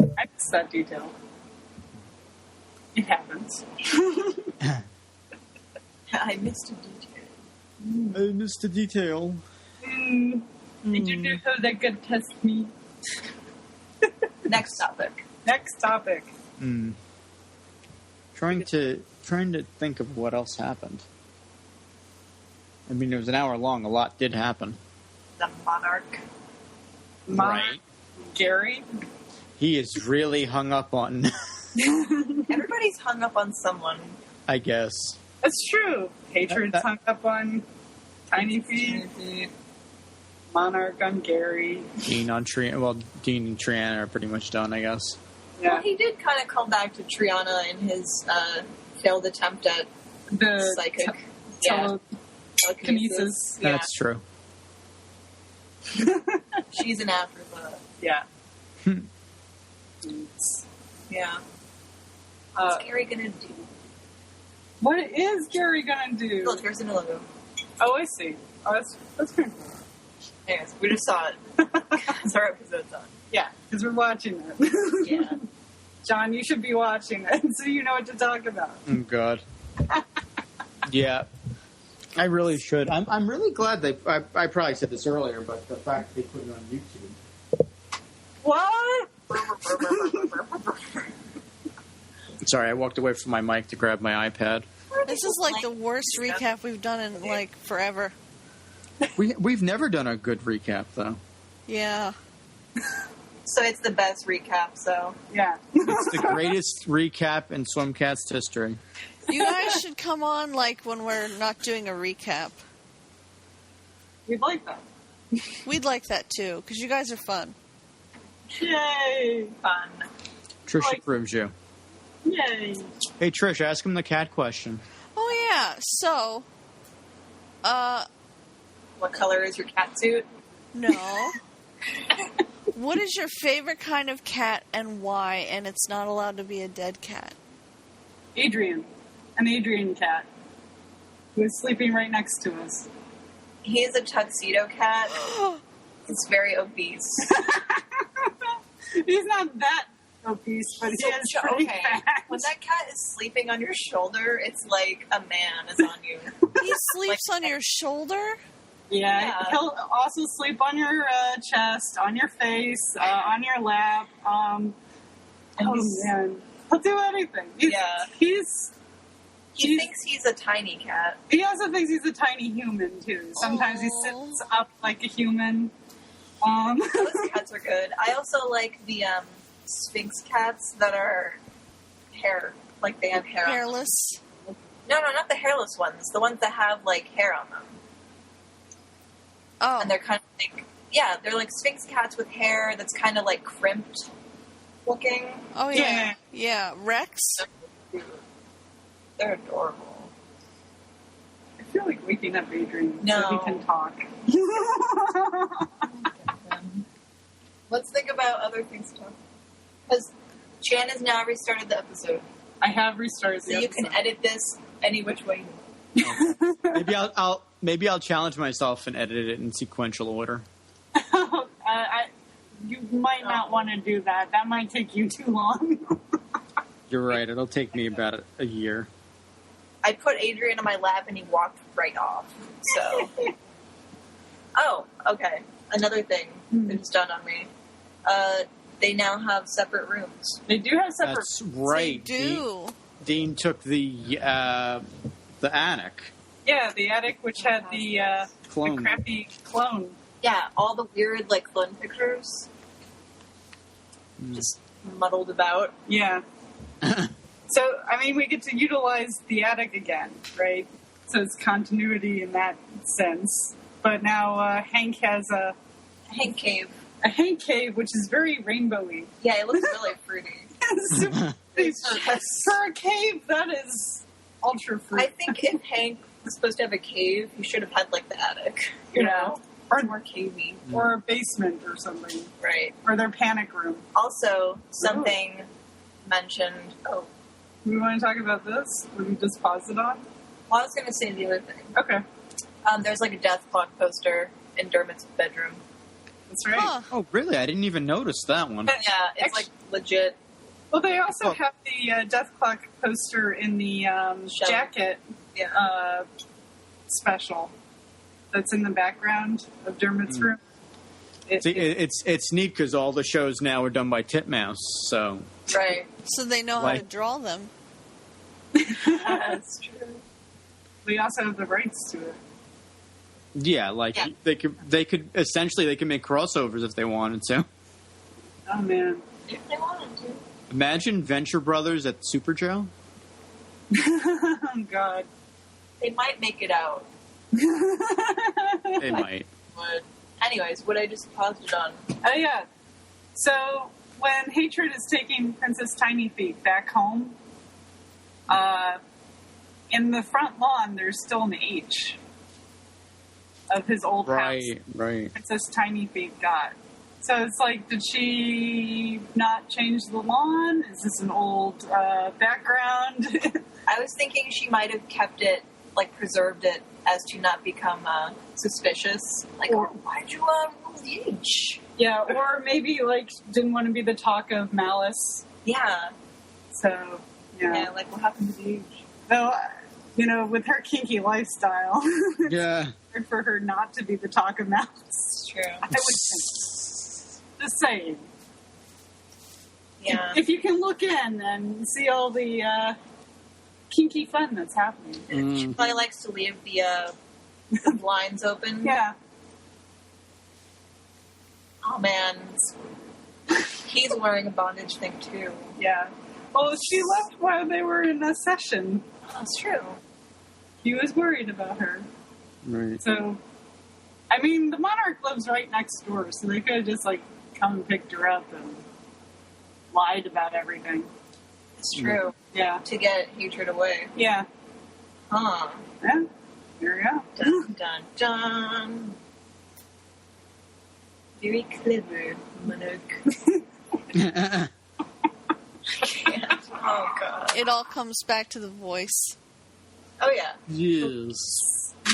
[SPEAKER 5] I missed that detail. It happens.
[SPEAKER 4] I missed a detail.
[SPEAKER 2] I missed a detail.
[SPEAKER 5] Did you know they could test me?
[SPEAKER 4] Next topic.
[SPEAKER 5] Next topic.
[SPEAKER 2] Trying to think of what else happened. I mean, it was an hour long. A lot did happen.
[SPEAKER 4] The Monarch.
[SPEAKER 2] Right.
[SPEAKER 5] Gary.
[SPEAKER 2] He is really hung up on.
[SPEAKER 4] Everybody's hung up on someone.
[SPEAKER 2] I guess.
[SPEAKER 5] That's true. Hatred's hung up on Tiny Feet. Monarch on Gary.
[SPEAKER 2] Dean on Triana. Well, Dean and Triana are pretty much done, I guess.
[SPEAKER 5] Yeah.
[SPEAKER 4] Well, he did kind of call back to Triana in his failed attempt at
[SPEAKER 5] The
[SPEAKER 4] psychic.
[SPEAKER 5] telekinesis.
[SPEAKER 4] Yeah.
[SPEAKER 2] That's true.
[SPEAKER 4] She's an afterthought.
[SPEAKER 5] Yeah.
[SPEAKER 4] Yeah. What's Gary gonna do?
[SPEAKER 5] What is Gary gonna do?
[SPEAKER 4] Look, there's an logo.
[SPEAKER 5] Oh, I see. Oh, that's pretty cool.
[SPEAKER 4] Anyways, we just saw it. It's our episode's on.
[SPEAKER 5] Yeah, because we're watching it.
[SPEAKER 4] Yeah.
[SPEAKER 5] John, you should be watching it so you know what to talk about.
[SPEAKER 2] Oh, God. Yeah. I really should. I'm really glad they... I probably said this earlier, but the fact they put it on YouTube.
[SPEAKER 5] What?
[SPEAKER 2] Sorry, I walked away from my mic to grab my iPad.
[SPEAKER 3] This is like the worst recap we've done in like forever.
[SPEAKER 2] We've never done a good recap, though.
[SPEAKER 3] Yeah.
[SPEAKER 4] So it's the best recap, so.
[SPEAKER 5] Yeah.
[SPEAKER 2] It's the greatest recap in Swimcast history.
[SPEAKER 3] You guys should come on like when we're not doing a recap.
[SPEAKER 5] We'd like that.
[SPEAKER 3] We'd like that too, because you guys are fun.
[SPEAKER 5] Yay!
[SPEAKER 4] Fun.
[SPEAKER 2] Trish approves you.
[SPEAKER 5] Yay!
[SPEAKER 2] Hey, Trish, ask him the cat question.
[SPEAKER 3] Oh yeah, so,
[SPEAKER 4] What color is your cat suit?
[SPEAKER 3] no. What is your favorite kind of cat and why? And it's not allowed to be a dead cat.
[SPEAKER 5] Adrian. An Adrian cat. Who is sleeping right next to us.
[SPEAKER 4] He is a tuxedo cat. He's very obese.
[SPEAKER 5] He's not that obese, but he is pretty fat.
[SPEAKER 4] When that cat is sleeping on your shoulder, it's like a man is on you.
[SPEAKER 3] He sleeps on your shoulder?
[SPEAKER 5] Yeah, he'll also sleep on your chest, on your face, on your lap. Man. He'll do anything.
[SPEAKER 4] He thinks he's a tiny cat.
[SPEAKER 5] He also thinks he's a tiny human, too. Sometimes he sits up like a human.
[SPEAKER 4] Those cats are good. I also like the Sphinx cats that are hair. Like they have hair
[SPEAKER 3] Hairless?
[SPEAKER 4] on them. No, not the hairless ones. The ones that have like hair on them.
[SPEAKER 3] Oh.
[SPEAKER 4] And they're kind of like, they're like Sphinx cats with hair that's kind of like crimped looking.
[SPEAKER 3] Oh, yeah. Yeah. Rex?
[SPEAKER 4] They're adorable.
[SPEAKER 5] I feel like waking up Adrian
[SPEAKER 4] No.
[SPEAKER 5] so he can talk.
[SPEAKER 4] Let's think about other things to talk. Because Jan has now restarted the episode.
[SPEAKER 5] I have restarted the
[SPEAKER 4] So you
[SPEAKER 5] episode.
[SPEAKER 4] can edit this any which way you want.
[SPEAKER 2] Maybe I'll challenge myself and edit it in sequential order.
[SPEAKER 5] You might not want to do that. That might take you too long.
[SPEAKER 2] You're right. It'll take me about a year.
[SPEAKER 4] I put Adrian on my lap and he walked right off. So. Oh, okay. Another thing that just dawned on me. They now have separate rooms.
[SPEAKER 5] They do have separate.
[SPEAKER 2] That's right.
[SPEAKER 3] They do.
[SPEAKER 2] Dean took the attic.
[SPEAKER 5] Yeah, the attic, which had the
[SPEAKER 2] Clone.
[SPEAKER 5] crappy clone.
[SPEAKER 4] Yeah, all the weird, like, clone pictures. Just muddled about.
[SPEAKER 5] Yeah. So, I mean, we get to utilize the attic again, right? So it's continuity in that sense. But now Hank has a
[SPEAKER 4] Hank cave.
[SPEAKER 5] Hank cave, which is very rainbowy.
[SPEAKER 4] Yeah, it looks really fruity.
[SPEAKER 5] For a cave, that is ultra fruity.
[SPEAKER 4] I think if Hank was supposed to have a cave, he should have had, like, the attic. You know?
[SPEAKER 5] Or
[SPEAKER 4] more cavey.
[SPEAKER 5] Or a basement or something.
[SPEAKER 4] Right.
[SPEAKER 5] Or their panic room.
[SPEAKER 4] Also, something mentioned... Oh,
[SPEAKER 5] We want to talk about this? Or we just pause it on?
[SPEAKER 4] well, I was going to say the other thing.
[SPEAKER 5] Okay.
[SPEAKER 4] There's, like, a death clock poster in Dermot's bedroom.
[SPEAKER 5] That's right.
[SPEAKER 3] Huh.
[SPEAKER 2] Oh, really? I didn't even notice that one.
[SPEAKER 4] Yeah, it's, like, legit.
[SPEAKER 5] Well, they also have the death clock poster in the jacket
[SPEAKER 4] Yeah.
[SPEAKER 5] special that's in the background of Dermot's room.
[SPEAKER 2] See, it's neat because all the shows now are done by Titmouse, so
[SPEAKER 4] Right.
[SPEAKER 3] So they know how to draw them.
[SPEAKER 4] That's true.
[SPEAKER 5] We also have the rights to it.
[SPEAKER 2] yeah, they could essentially they could make crossovers if they wanted to.
[SPEAKER 5] Oh man.
[SPEAKER 4] If they wanted to.
[SPEAKER 2] Imagine Venture Brothers at Super Joe.
[SPEAKER 5] Oh God.
[SPEAKER 4] They might make it out.
[SPEAKER 2] They might.
[SPEAKER 4] But anyways, what I just paused it on.
[SPEAKER 5] Oh yeah. So when Hatred is taking Princess Tiny Feet back home, in the front lawn there's still an H of his old house.
[SPEAKER 2] Right.
[SPEAKER 5] Princess Tiny Feet got. So it's like, did she not change the lawn? Is this an old background?
[SPEAKER 4] I was thinking she might have kept it, like preserved it, as to not become suspicious. Like,
[SPEAKER 5] Or-
[SPEAKER 4] why'd you move the H?
[SPEAKER 5] Yeah, or maybe like didn't want to be the talk of Malice.
[SPEAKER 4] Yeah.
[SPEAKER 5] So
[SPEAKER 4] Yeah, like what happened to the H?
[SPEAKER 5] Though, with her kinky lifestyle, it's
[SPEAKER 2] Yeah.
[SPEAKER 5] hard for her not to be the talk of Malice.
[SPEAKER 4] It's true.
[SPEAKER 5] I would think. Just saying.
[SPEAKER 4] Yeah.
[SPEAKER 5] If you can look in and see all the kinky fun that's happening.
[SPEAKER 4] She probably likes to leave the blinds open.
[SPEAKER 5] Yeah.
[SPEAKER 4] Oh man, he's wearing a bondage thing too.
[SPEAKER 5] Yeah. Well, she left while they were in a session.
[SPEAKER 4] That's true.
[SPEAKER 5] He was worried about her.
[SPEAKER 2] Right.
[SPEAKER 5] So, I mean, the Monarch lives right next door, so they could have just, come and picked her up and lied about everything.
[SPEAKER 4] It's true.
[SPEAKER 5] Yeah.
[SPEAKER 4] To get Hatred away.
[SPEAKER 5] Yeah.
[SPEAKER 4] Huh.
[SPEAKER 5] Yeah. There you go.
[SPEAKER 4] Dun dun dun. Very clever, Monarch. Oh god.
[SPEAKER 3] It all comes back to the voice.
[SPEAKER 4] Oh yeah.
[SPEAKER 2] Yes.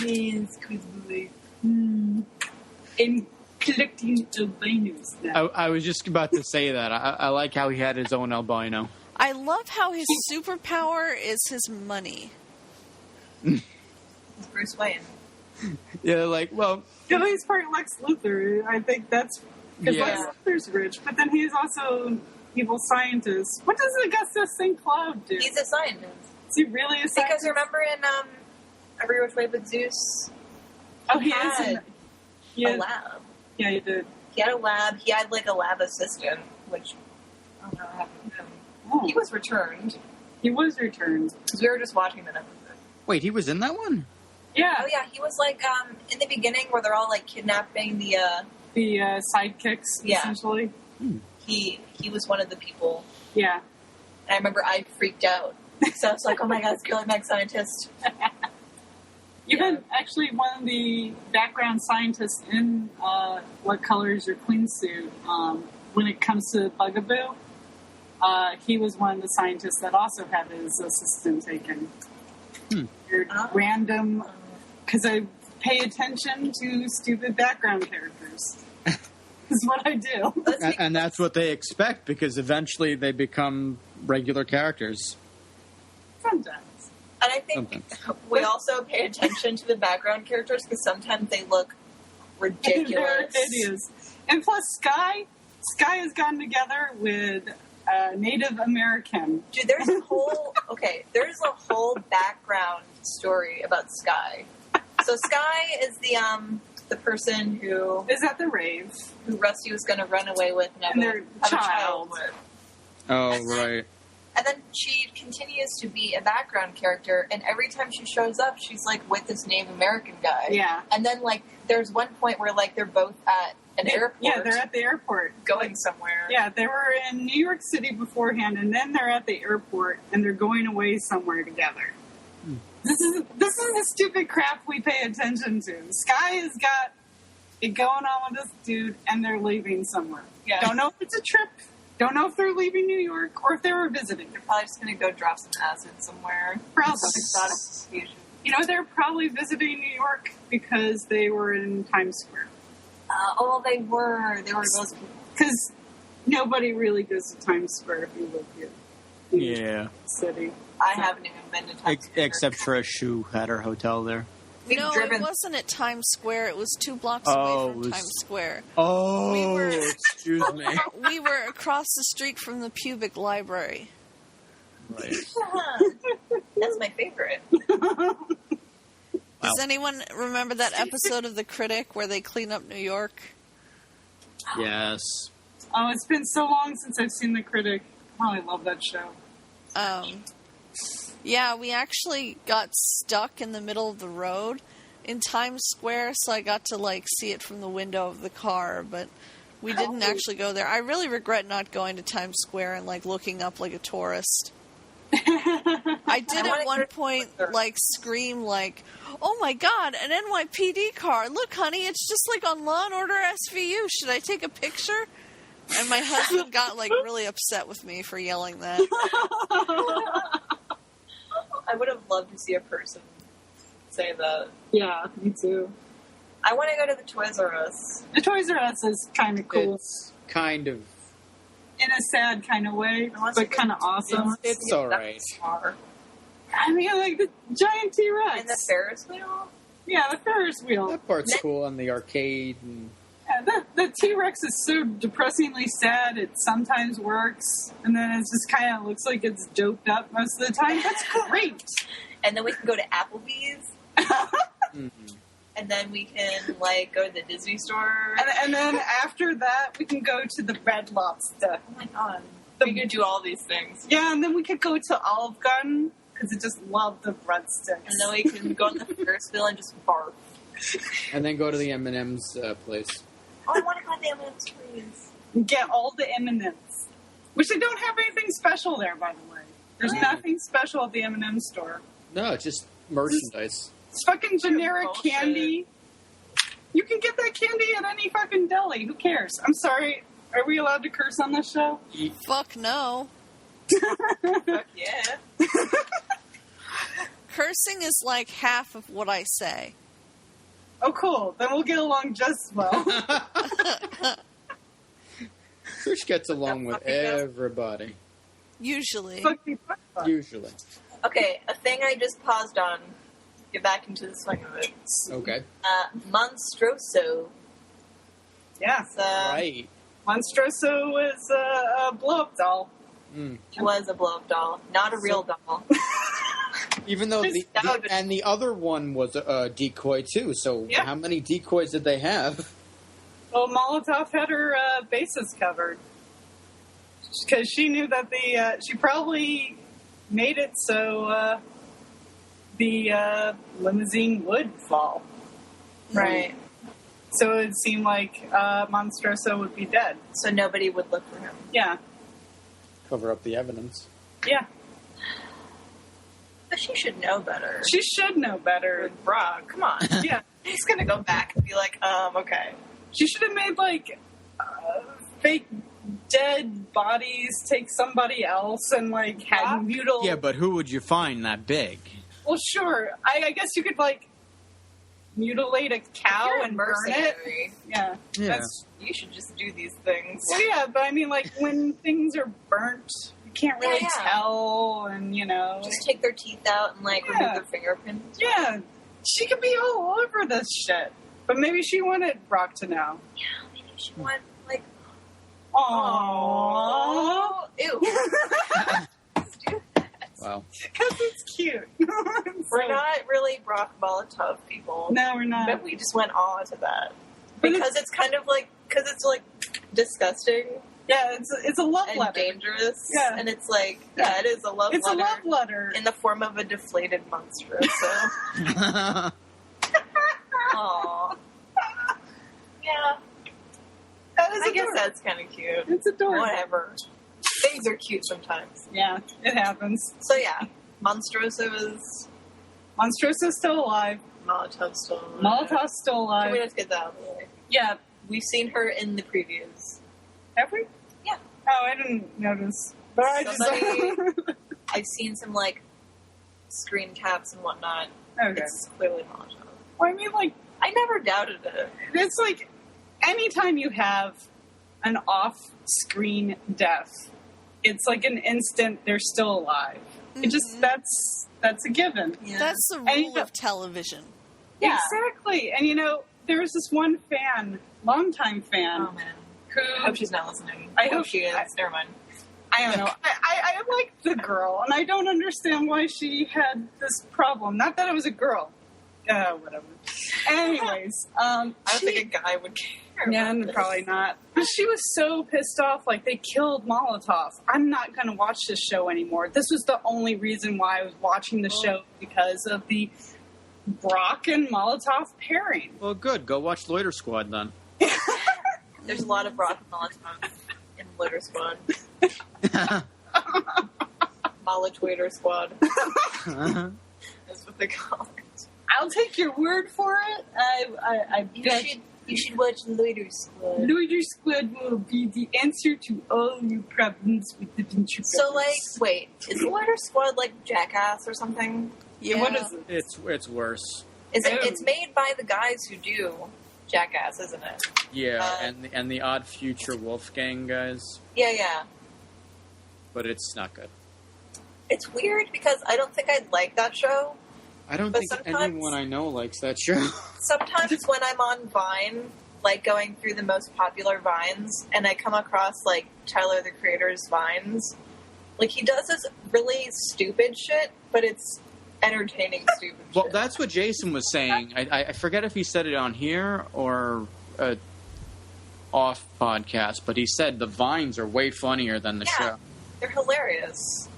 [SPEAKER 5] Yes, Quizboy. I'm collecting albinos now.
[SPEAKER 2] I was just about to say that. I like how he had his own albino.
[SPEAKER 3] I love how his superpower is his money.
[SPEAKER 4] It's Bruce Wayne.
[SPEAKER 2] Yeah,
[SPEAKER 5] He's part Lex Luthor. I think that's because
[SPEAKER 2] Yeah.
[SPEAKER 5] Lex Luthor's rich, but then he's also an evil scientist. What does Augustus St. Cloud do?
[SPEAKER 4] He's a scientist.
[SPEAKER 5] Is he really a scientist?
[SPEAKER 4] Because remember in Every Which Way But Zeus,
[SPEAKER 5] Oh, he is.
[SPEAKER 4] had a lab.
[SPEAKER 5] Yeah, he did.
[SPEAKER 4] He had a lab. He had like a lab assistant, which I don't know what happened to him.
[SPEAKER 5] Oh,
[SPEAKER 4] He was returned
[SPEAKER 5] he was returned.
[SPEAKER 4] because we were just watching that episode.
[SPEAKER 2] Wait, he was in that one?
[SPEAKER 5] Yeah,
[SPEAKER 4] Oh yeah, he was like in the beginning where they're all like kidnapping the.
[SPEAKER 5] the sidekicks,
[SPEAKER 4] Yeah.
[SPEAKER 5] essentially.
[SPEAKER 4] He was one of the people.
[SPEAKER 5] Yeah.
[SPEAKER 4] And I remember I freaked out. So I was like, oh my god, it's Girly Meg Scientist.
[SPEAKER 5] Even actually one of the background scientists in What Color Is Your Queen Suit, when it comes to Bugaboo, he was one of the scientists that also had his assistant taken. Weird, random, because I pay attention to stupid background characters. Is what I do.
[SPEAKER 2] And that's what they expect because eventually they become regular characters.
[SPEAKER 5] Sometimes.
[SPEAKER 4] And I think we also pay attention to the background characters because sometimes they look ridiculous.
[SPEAKER 5] It is. And plus, Sky has gotten together with a Native American.
[SPEAKER 4] Dude, there's a whole background story about Sky. So Sky is the person who
[SPEAKER 5] Is at the rave.
[SPEAKER 4] Rusty was going to run away with and
[SPEAKER 5] And their
[SPEAKER 4] have a
[SPEAKER 5] child.
[SPEAKER 4] child with.
[SPEAKER 2] Oh,
[SPEAKER 4] And then-
[SPEAKER 2] right.
[SPEAKER 4] And then she continues to be a background character, and every time she shows up, she's like with this Native American guy.
[SPEAKER 5] Yeah.
[SPEAKER 4] And then like there's one point where like they're both at an airport.
[SPEAKER 5] Yeah, they're at the airport.
[SPEAKER 4] going somewhere.
[SPEAKER 5] Yeah, they were in New York City beforehand, and then they're at the airport, and they're going away somewhere together. This is the stupid crap we pay attention to. Sky has got it going on with this dude, and they're leaving somewhere.
[SPEAKER 4] Yeah.
[SPEAKER 5] Don't know if it's a trip. Don't know if they're leaving New York or if they were visiting.
[SPEAKER 4] They're probably just going to go drop some acid somewhere.
[SPEAKER 5] Probably.
[SPEAKER 4] Some exotic fusion.
[SPEAKER 5] They're probably visiting New York because they were in Times Square.
[SPEAKER 4] They were. They were those people.
[SPEAKER 5] Because nobody really goes to Times Square if you live here. in
[SPEAKER 2] Yeah.
[SPEAKER 5] the city.
[SPEAKER 4] I haven't even been to Times Square.
[SPEAKER 2] Except Trish, who had her hotel there.
[SPEAKER 3] No,
[SPEAKER 4] driven.
[SPEAKER 3] it wasn't at Times Square. It was 2 blocks away from Times Square.
[SPEAKER 2] Oh, excuse me.
[SPEAKER 3] We were across the street from the Pubic Library.
[SPEAKER 2] Right.
[SPEAKER 4] That's my favorite.
[SPEAKER 3] Does anyone remember that episode of The Critic where they clean up New York?
[SPEAKER 2] Yes.
[SPEAKER 5] Oh, it's been so long since I've seen The Critic. Oh, I love that show.
[SPEAKER 3] Yeah, we actually got stuck in the middle of the road in Times Square, so I got to, like, see it from the window of the car, but we didn't actually go there. I really regret not going to Times Square and, like, looking up like a tourist. I did at one point, like, scream, like, oh my god, an NYPD car. Look, honey, it's just like on Law & Order SVU. Should I take a picture? And my husband got, like, really upset with me for yelling that.
[SPEAKER 4] I would have loved to see a person say that.
[SPEAKER 5] Yeah, me too.
[SPEAKER 4] I want to go to the Toys R Us.
[SPEAKER 5] The Toys R Us is kind of cool.
[SPEAKER 2] It's kind of...
[SPEAKER 5] In a sad kind of way, but kind of awesome.
[SPEAKER 2] It's alright.
[SPEAKER 5] I mean, like the giant T-Rex.
[SPEAKER 4] And the Ferris wheel?
[SPEAKER 5] Yeah, the Ferris wheel.
[SPEAKER 2] That part's cool on the arcade. And...
[SPEAKER 5] Yeah, the T-Rex is so depressingly sad, it sometimes works, and then it just kind of looks like it's doped up most of the time. That's great!
[SPEAKER 4] And then we can go to Applebee's.
[SPEAKER 2] Mm-hmm.
[SPEAKER 4] And then we can, like, go to the Disney store.
[SPEAKER 5] And then after that, we can go to the Red Lobster.
[SPEAKER 4] Oh my god. We could do all these things.
[SPEAKER 5] Yeah, and then we could go to Olive Garden, because I just love the breadsticks.
[SPEAKER 4] And then we can go on the Ferris wheel and just barf.
[SPEAKER 2] And then go to the M&M's place.
[SPEAKER 4] Oh, I want to go to the M&M's, please.
[SPEAKER 5] And get all the M&Ms. Which they don't have anything special there, by the way. There's nothing special at the M&M store.
[SPEAKER 2] No, it's just merchandise.
[SPEAKER 5] It's fucking generic
[SPEAKER 4] Bullshit.
[SPEAKER 5] candy. You can get that candy at any fucking deli. Who cares? I'm sorry. Are we allowed to curse on this show?
[SPEAKER 3] Fuck no.
[SPEAKER 4] Fuck yeah.
[SPEAKER 3] Cursing is like half of what I say.
[SPEAKER 5] Oh, cool. Then we'll get along just well.
[SPEAKER 2] Trish gets along with everybody.
[SPEAKER 3] Usually.
[SPEAKER 2] Usually.
[SPEAKER 4] Okay, a thing I just paused on. Get back into the swing of it.
[SPEAKER 2] Okay.
[SPEAKER 4] Monstroso.
[SPEAKER 5] Yeah.
[SPEAKER 2] Right.
[SPEAKER 5] Monstroso was a blow-up doll.
[SPEAKER 2] Mm.
[SPEAKER 4] It was a blow-up doll, not a real doll.
[SPEAKER 2] Even though the other one was a decoy too, so
[SPEAKER 5] Yeah.
[SPEAKER 2] how many decoys did they have?
[SPEAKER 5] Well, Molotov had her bases covered. Because she knew that she probably made it so the limousine would fall.
[SPEAKER 4] Right.
[SPEAKER 5] So it seemed like Monstroso would be dead.
[SPEAKER 4] So nobody would look for him.
[SPEAKER 5] Yeah.
[SPEAKER 2] Cover up the evidence.
[SPEAKER 5] Yeah.
[SPEAKER 4] But she should know better.
[SPEAKER 5] She should know better.
[SPEAKER 4] Brock, come on.
[SPEAKER 5] Yeah.
[SPEAKER 4] He's gonna go back and be like, okay.
[SPEAKER 5] She should have made, like, fake dead bodies take somebody else and, like, had mutilate.
[SPEAKER 2] Yeah, but who would you find that big?
[SPEAKER 5] Well, sure. I guess you could, like, mutilate a cow
[SPEAKER 4] You're a
[SPEAKER 5] and burn it.
[SPEAKER 4] mercenary.
[SPEAKER 5] Yeah.
[SPEAKER 2] Yeah.
[SPEAKER 4] You should just do these things.
[SPEAKER 5] Well, yeah, but I mean, like, when things are burnt, you can't really
[SPEAKER 4] Yeah.
[SPEAKER 5] tell, and, you know.
[SPEAKER 4] Just take their teeth out and, like,
[SPEAKER 5] Yeah.
[SPEAKER 4] remove their fingerprints.
[SPEAKER 5] Yeah. She could be all over this shit. But maybe she wanted Brock to know.
[SPEAKER 4] Yeah, maybe she went, like,
[SPEAKER 5] Aww.
[SPEAKER 4] ew.
[SPEAKER 2] Wow.
[SPEAKER 5] Because it's cute.
[SPEAKER 4] We're not really Brock Molotov people.
[SPEAKER 5] No, we're not.
[SPEAKER 4] But we just went on to that.
[SPEAKER 5] But
[SPEAKER 4] Because it's kind of like, because it's, like, disgusting
[SPEAKER 5] Yeah, it's a love
[SPEAKER 4] and
[SPEAKER 5] letter.
[SPEAKER 4] dangerous.
[SPEAKER 5] Yeah.
[SPEAKER 4] And it's like, yeah, it is a love
[SPEAKER 5] It's
[SPEAKER 4] letter.
[SPEAKER 5] a love letter.
[SPEAKER 4] In the form of a deflated monster. So, aww. Yeah,
[SPEAKER 5] That is
[SPEAKER 4] I guess
[SPEAKER 5] adorable.
[SPEAKER 4] that's kind of cute.
[SPEAKER 5] It's adorable.
[SPEAKER 4] Whatever. Things are cute sometimes.
[SPEAKER 5] Yeah, it happens.
[SPEAKER 4] So yeah, Monstroso is
[SPEAKER 5] Monstroso's still alive.
[SPEAKER 4] Molotov's still alive.
[SPEAKER 5] Molotov's still
[SPEAKER 4] Can we
[SPEAKER 5] alive.
[SPEAKER 4] just get that out of the way?
[SPEAKER 5] Yeah.
[SPEAKER 4] We've seen her in the previews.
[SPEAKER 5] Have we?
[SPEAKER 4] Yeah.
[SPEAKER 5] Oh, I didn't notice. But I just...
[SPEAKER 4] I've seen some, like, screen caps and whatnot.
[SPEAKER 5] Okay.
[SPEAKER 4] It's clearly Molotov.
[SPEAKER 5] Well, I mean, like,
[SPEAKER 4] I never doubted it.
[SPEAKER 5] it's like anytime you have an off-screen death, it's like an instant they're still alive. It just, that's a given.
[SPEAKER 4] Yeah.
[SPEAKER 3] That's the
[SPEAKER 5] And
[SPEAKER 3] rule of television.
[SPEAKER 4] Yeah.
[SPEAKER 5] Exactly. And, there was this one fan, longtime fan,
[SPEAKER 4] Oh, man.
[SPEAKER 5] who...
[SPEAKER 4] I hope she's not listening.
[SPEAKER 5] I hope
[SPEAKER 4] she is. Never mind.
[SPEAKER 5] I don't know. I liked the girl, and I don't understand why she had this problem. Not that it was a girl. Whatever. Anyways,
[SPEAKER 4] I don't think a guy would care.
[SPEAKER 5] Yeah,
[SPEAKER 4] about this.
[SPEAKER 5] probably not. But she was so pissed off, like, they killed Molotov. I'm not going to watch this show anymore. This was the only reason why I was watching the show, because of the Brock and Molotov pairing.
[SPEAKER 2] Well, good. Go watch Loiter Squad then.
[SPEAKER 4] There's a lot of Brock and Molotov in Litter Squad. Molotwaiter Squad. That's what they call it.
[SPEAKER 5] I'll take your word for it. I bet
[SPEAKER 4] You should watch Loiter Squad.
[SPEAKER 5] Loiter Squad will be the answer to all your problems with the Venture
[SPEAKER 4] So,
[SPEAKER 5] Brothers.
[SPEAKER 4] wait, is Loiter Squad like Jackass or something?
[SPEAKER 5] Yeah, what is it?
[SPEAKER 2] It's worse.
[SPEAKER 4] It's made by the guys who do Jackass, isn't it?
[SPEAKER 2] Yeah, and the Odd Future Wolfgang guys,
[SPEAKER 4] Yeah.
[SPEAKER 2] but it's not good.
[SPEAKER 4] It's weird because I don't think I'd like that show.
[SPEAKER 2] I don't
[SPEAKER 4] But
[SPEAKER 2] think
[SPEAKER 4] sometimes-
[SPEAKER 2] anyone I know likes that show.
[SPEAKER 4] Sometimes when I'm on Vine, like going through the most popular Vines, and I come across like Tyler the Creator's Vines, like he does this really stupid shit, but it's entertaining stupid
[SPEAKER 2] Well,
[SPEAKER 4] shit.
[SPEAKER 2] that's what Jason was saying. I forget if he said it on here or off podcast, but he said the Vines are way funnier than the show.
[SPEAKER 4] They're hilarious.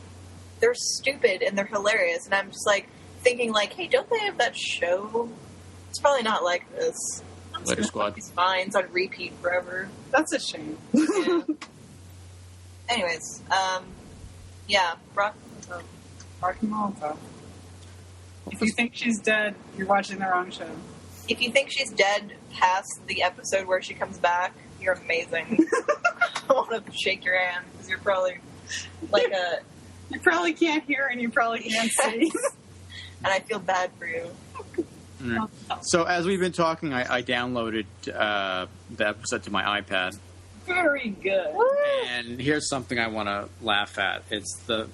[SPEAKER 4] They're stupid and they're hilarious, and I'm just like thinking like, hey, don't they have that show? It's probably not like this. I'm just
[SPEAKER 2] Later
[SPEAKER 4] gonna
[SPEAKER 2] Squad.
[SPEAKER 4] put these Vines on repeat forever.
[SPEAKER 5] That's a shame.
[SPEAKER 4] Yeah. Anyways, yeah, Brock.
[SPEAKER 5] Brock and Molotov. If you think she's dead, you're watching the wrong show.
[SPEAKER 4] If you think she's dead past the episode where she comes back, you're amazing. I want to shake your hand because you're probably like a.
[SPEAKER 5] You probably can't hear and you probably can't see.
[SPEAKER 4] And I feel bad for you.
[SPEAKER 2] Mm. So as we've been talking, I downloaded the episode to my iPad,
[SPEAKER 5] Very good.
[SPEAKER 2] and here's something I want to laugh at. It's the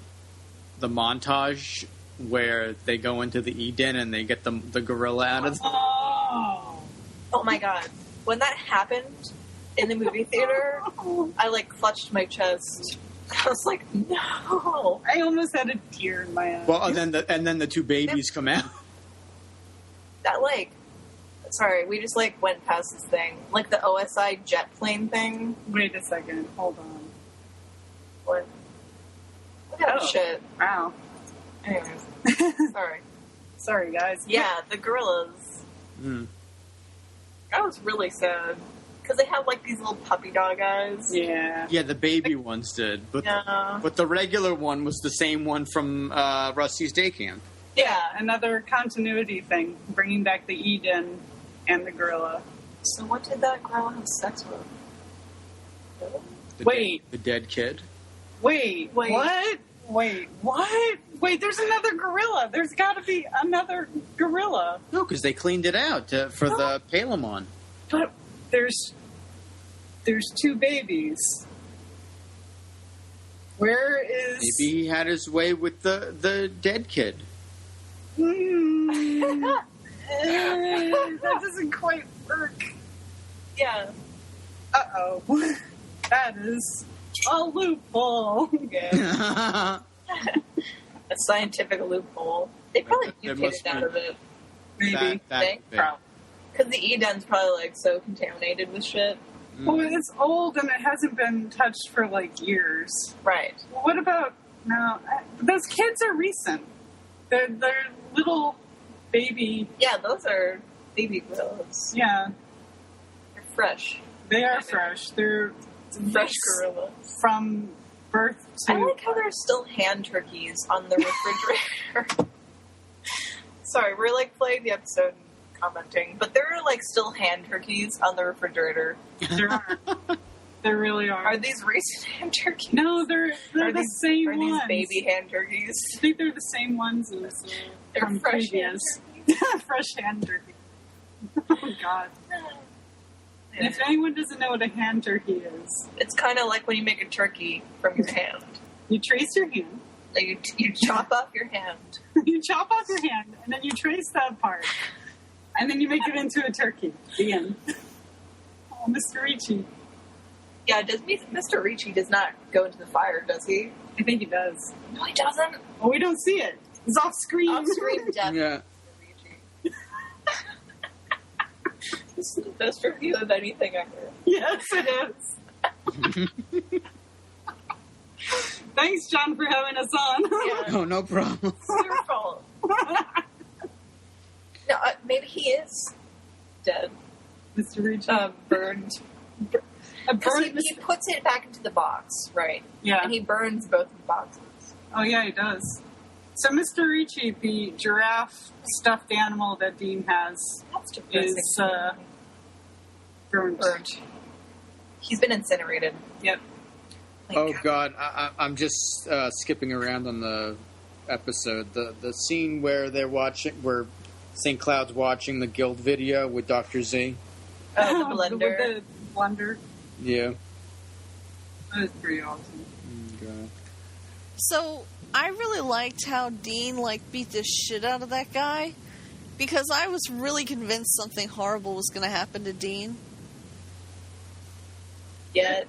[SPEAKER 2] montage where they go into the Eden and they get the gorilla out of.
[SPEAKER 5] Oh.
[SPEAKER 4] Oh my god. When that happened in the movie theater, I like clutched my chest. I was like, no.
[SPEAKER 5] I almost had a tear in my eye.
[SPEAKER 2] Well, and then the two babies come out.
[SPEAKER 4] That like, sorry, we just like went past this thing. Like the OSI jet plane thing.
[SPEAKER 5] Wait a second. Hold on.
[SPEAKER 4] What? Look at that
[SPEAKER 5] Oh.
[SPEAKER 4] shit.
[SPEAKER 5] Wow.
[SPEAKER 4] Anyways, sorry.
[SPEAKER 5] Sorry, guys.
[SPEAKER 4] Yeah, the gorillas.
[SPEAKER 2] Mm.
[SPEAKER 4] That was really sad. Because they have like these little puppy dog eyes.
[SPEAKER 5] Yeah.
[SPEAKER 2] Yeah, the baby ones did, but
[SPEAKER 4] Yeah.
[SPEAKER 2] but the regular one was the same one from Rusty's Day Camp.
[SPEAKER 5] Yeah, another continuity thing. Bringing back the Eden and the gorilla.
[SPEAKER 4] So what did that girl have sex with?
[SPEAKER 2] The dead kid.
[SPEAKER 5] Wait.
[SPEAKER 4] Wait.
[SPEAKER 5] What? Wait, what? Wait, there's another gorilla. There's got to be another gorilla.
[SPEAKER 2] No, because they cleaned it out for the Palamon.
[SPEAKER 5] But there's two babies. Where is...
[SPEAKER 2] Maybe he had his way with the dead kid.
[SPEAKER 5] That doesn't quite work.
[SPEAKER 4] Yeah.
[SPEAKER 5] Uh-oh. That is a loophole.
[SPEAKER 4] Yeah. A scientific loophole. They probably
[SPEAKER 2] There
[SPEAKER 4] mutated
[SPEAKER 2] must
[SPEAKER 4] out
[SPEAKER 2] be.
[SPEAKER 4] of it.
[SPEAKER 5] Maybe.
[SPEAKER 2] That big.
[SPEAKER 4] Because the Eden's probably like so contaminated with shit.
[SPEAKER 5] Well, it's old and it hasn't been touched for like years.
[SPEAKER 4] Right.
[SPEAKER 5] Well, what about... No, those kids are recent. They're little baby...
[SPEAKER 4] Yeah, those are baby gorillas.
[SPEAKER 5] Yeah,
[SPEAKER 4] They're fresh.
[SPEAKER 5] they are fresh. They're
[SPEAKER 4] Fresh gorillas.
[SPEAKER 5] from birth to...
[SPEAKER 4] I like how there's still hand turkeys on the refrigerator. Sorry, we're like playing the episode and commenting, but there are like still hand turkeys on the refrigerator.
[SPEAKER 5] There are. There really are.
[SPEAKER 4] Are these recent hand turkeys?
[SPEAKER 5] No, they're
[SPEAKER 4] Are
[SPEAKER 5] the
[SPEAKER 4] these,
[SPEAKER 5] same
[SPEAKER 4] are
[SPEAKER 5] ones.
[SPEAKER 4] these baby hand turkeys?
[SPEAKER 5] I think they're the same ones as
[SPEAKER 4] They're
[SPEAKER 5] from
[SPEAKER 4] fresh hand
[SPEAKER 5] previous. Fresh hand turkey. Oh, God. And if anyone doesn't know what a hand turkey is,
[SPEAKER 4] It's kind of like when you make a turkey from your hand.
[SPEAKER 5] you trace your hand,
[SPEAKER 4] Like you chop off your hand.
[SPEAKER 5] you chop off your hand, and then you trace that part. And then you make it into a turkey. The end. Oh, Mr. Ricci.
[SPEAKER 4] Yeah, Mr. Ricci does not go into the fire, does he?
[SPEAKER 5] I think he does.
[SPEAKER 4] No, he doesn't.
[SPEAKER 5] Oh, we don't see it. It's off screen.
[SPEAKER 4] Off screen, death.
[SPEAKER 2] Yeah.
[SPEAKER 4] This is the best review of anything ever.
[SPEAKER 5] Yes, it is. Thanks, John, for having us on.
[SPEAKER 4] Yeah.
[SPEAKER 2] Oh, no problem.
[SPEAKER 4] It's your fault. No, maybe he is dead.
[SPEAKER 5] Mr. Ricci.
[SPEAKER 4] Burned. Because he puts it back into the box, right?
[SPEAKER 5] Yeah.
[SPEAKER 4] And he burns both of the boxes.
[SPEAKER 5] Oh, yeah, he does. So Mr. Ricci, the giraffe stuffed animal that Dean has,
[SPEAKER 4] That's depressing.
[SPEAKER 5] is burned.
[SPEAKER 4] He's been incinerated.
[SPEAKER 5] Yep.
[SPEAKER 2] Oh God, I'm just skipping around on the episode. The scene where where St. Cloud's watching the Guild video with Dr. Z.
[SPEAKER 4] Oh, the blender.
[SPEAKER 5] With the blender.
[SPEAKER 2] Yeah.
[SPEAKER 5] That was pretty awesome.
[SPEAKER 2] God.
[SPEAKER 3] So, I really liked how Dean, beat the shit out of that guy. Because I was really convinced something horrible was going to happen to Dean.
[SPEAKER 4] Yeah.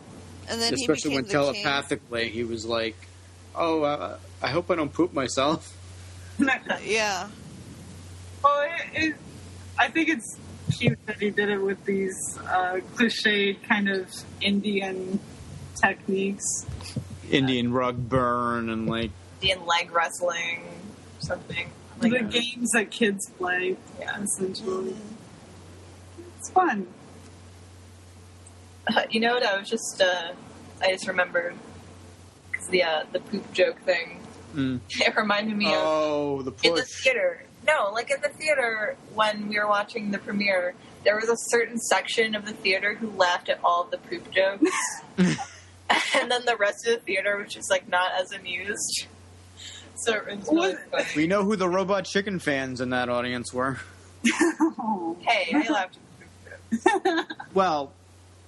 [SPEAKER 3] And then
[SPEAKER 2] Especially
[SPEAKER 3] he
[SPEAKER 2] when
[SPEAKER 3] became the
[SPEAKER 2] telepathically he was like, "Oh, I hope I don't poop myself."
[SPEAKER 3] king. Yeah.
[SPEAKER 5] Well, I think it's cute that he did it with these cliched kind of Indian techniques.
[SPEAKER 2] Indian rug burn and
[SPEAKER 4] Indian leg wrestling or something.
[SPEAKER 5] The games that kids play, essentially. It's fun.
[SPEAKER 4] You know what? I just remembered because the poop joke thing. It reminded me of
[SPEAKER 2] the
[SPEAKER 4] in the
[SPEAKER 2] push.
[SPEAKER 4] theater. No, in the theater when we were watching the premiere, there was a certain section of the theater who laughed at all of the poop jokes, and then the rest of the theater was just not as amused. So it was really funny.
[SPEAKER 2] We know who the Robot Chicken fans in that audience were.
[SPEAKER 4] Hey, I laughed at the poop jokes.
[SPEAKER 2] Well,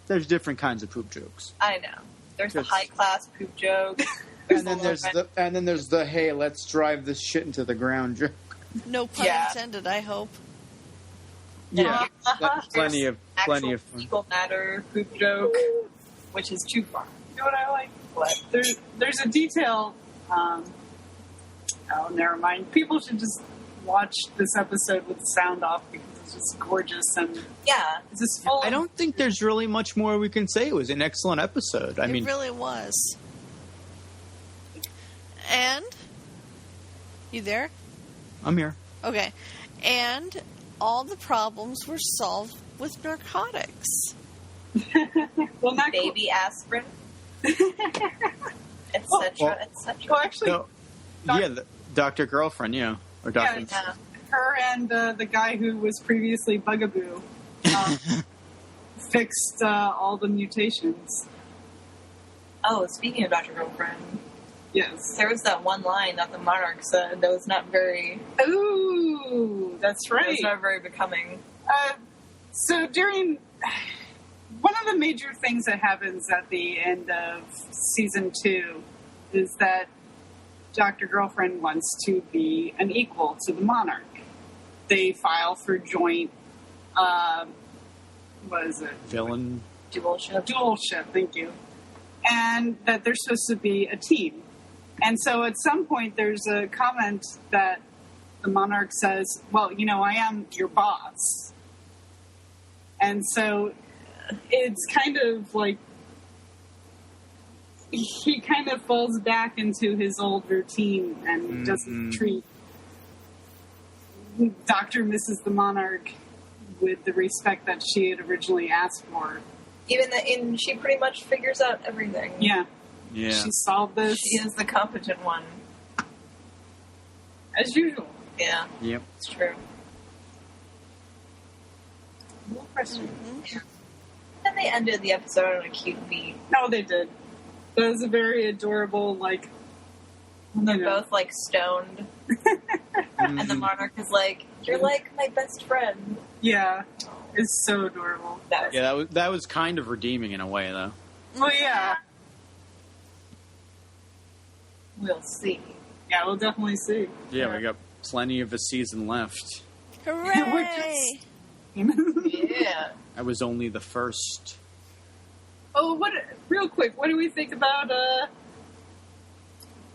[SPEAKER 2] there's different kinds of poop jokes.
[SPEAKER 4] I know. There's the high class poop joke.
[SPEAKER 2] And then there's the hey, let's drive this shit into the ground joke.
[SPEAKER 3] No pun intended, I hope.
[SPEAKER 2] Yeah, plenty
[SPEAKER 4] There's
[SPEAKER 2] of fun.
[SPEAKER 4] fecal matter poop joke, which is too far.
[SPEAKER 5] You know what I like?
[SPEAKER 4] What?
[SPEAKER 5] There's a detail. Oh, never mind. People should just watch this episode with the sound off because it's just gorgeous and it's just full.
[SPEAKER 2] I don't think there's really much more we can say. It was an excellent episode.
[SPEAKER 3] It really was. And you there?
[SPEAKER 2] I'm here.
[SPEAKER 3] Okay. And all the problems were solved with narcotics.
[SPEAKER 5] Well, not
[SPEAKER 4] baby aspirin, etc., etc.
[SPEAKER 5] Well, actually,
[SPEAKER 2] the Dr. Girlfriend, or Dr.
[SPEAKER 4] Yeah.
[SPEAKER 5] Her and the guy who was previously Bugaboo fixed all the mutations.
[SPEAKER 4] Oh, speaking of Dr. Girlfriend,
[SPEAKER 5] yes,
[SPEAKER 4] there was that one line that the monarch said that was not very.
[SPEAKER 5] Ooh, that's right.
[SPEAKER 4] It was not very becoming.
[SPEAKER 5] So during one of the major things that happens at the end of season 2 is that Dr. Girlfriend wants to be an equal to the monarch. They file for joint, what is it?
[SPEAKER 2] Villain.
[SPEAKER 5] Dualship, thank you. And that they're supposed to be a team. And so at some point there's a comment that the monarch says, well, I am your boss. And so it's kind of like he kind of falls back into his old routine and doesn't treat Dr. Mrs. the Monarch with the respect that she had originally asked for.
[SPEAKER 4] Even she pretty much figures out everything.
[SPEAKER 5] Yeah.
[SPEAKER 2] Yeah.
[SPEAKER 5] She solved this.
[SPEAKER 4] She is the competent one.
[SPEAKER 5] As usual.
[SPEAKER 4] Yeah.
[SPEAKER 2] Yep.
[SPEAKER 4] It's true.
[SPEAKER 5] No question.
[SPEAKER 4] Mm-hmm. And they ended the episode on a cute beat.
[SPEAKER 5] No, they did. That was a very adorable,
[SPEAKER 4] They're both, stoned. And the monarch is like, you're like my best friend.
[SPEAKER 5] Yeah. It's so adorable.
[SPEAKER 2] That was kind of redeeming in a way, though.
[SPEAKER 5] Well, yeah.
[SPEAKER 4] We'll see.
[SPEAKER 5] Yeah, we'll definitely see.
[SPEAKER 2] Yeah, we got plenty of a season left.
[SPEAKER 3] Hooray!
[SPEAKER 4] Yeah.
[SPEAKER 2] I was only the first.
[SPEAKER 5] Oh, real quick, what do we think about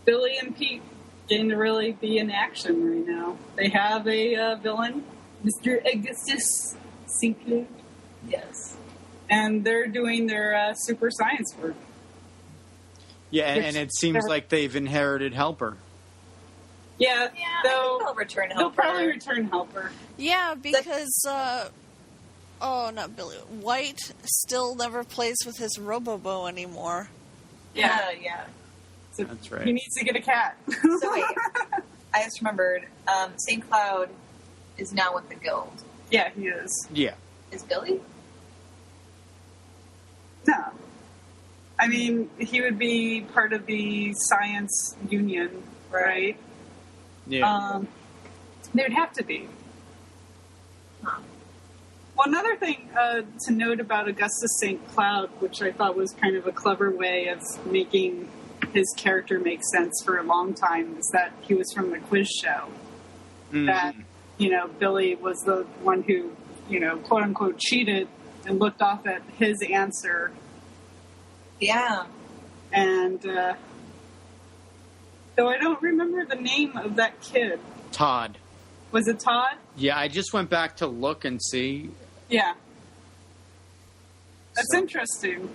[SPEAKER 5] Billy and Pete getting to really be in action right now? They have a villain, Mr. Augustus Sinclair.
[SPEAKER 4] Yes.
[SPEAKER 5] And they're doing their super science work.
[SPEAKER 2] Yeah, and it seems like they've inherited Helper.
[SPEAKER 5] Yeah,
[SPEAKER 4] I think they'll return Helper.
[SPEAKER 5] They'll probably return Helper.
[SPEAKER 3] Yeah, because not Billy. White still never plays with his Robobo anymore.
[SPEAKER 5] Yeah.
[SPEAKER 4] So
[SPEAKER 2] That's right.
[SPEAKER 5] He needs to get a cat.
[SPEAKER 4] So wait, I just remembered. St. Cloud is now with the Guild.
[SPEAKER 5] Yeah, he is.
[SPEAKER 2] Yeah.
[SPEAKER 4] Is Billy?
[SPEAKER 5] No. I mean, he would be part of the Science Union, right?
[SPEAKER 2] Yeah.
[SPEAKER 5] There'd have to be.
[SPEAKER 4] Huh.
[SPEAKER 5] Well, another thing to note about Augustus St. Cloud, which I thought was kind of a clever way of making his character make sense for a long time, is that he was from the quiz show.
[SPEAKER 2] Mm.
[SPEAKER 5] That, Billy was the one who, quote unquote, cheated and looked off at his answer.
[SPEAKER 4] Yeah.
[SPEAKER 5] And, though I don't remember the name of that kid.
[SPEAKER 2] Todd.
[SPEAKER 5] Was it Todd?
[SPEAKER 2] Yeah, I just went back to look and see.
[SPEAKER 5] Yeah. That's
[SPEAKER 2] So-
[SPEAKER 5] interesting.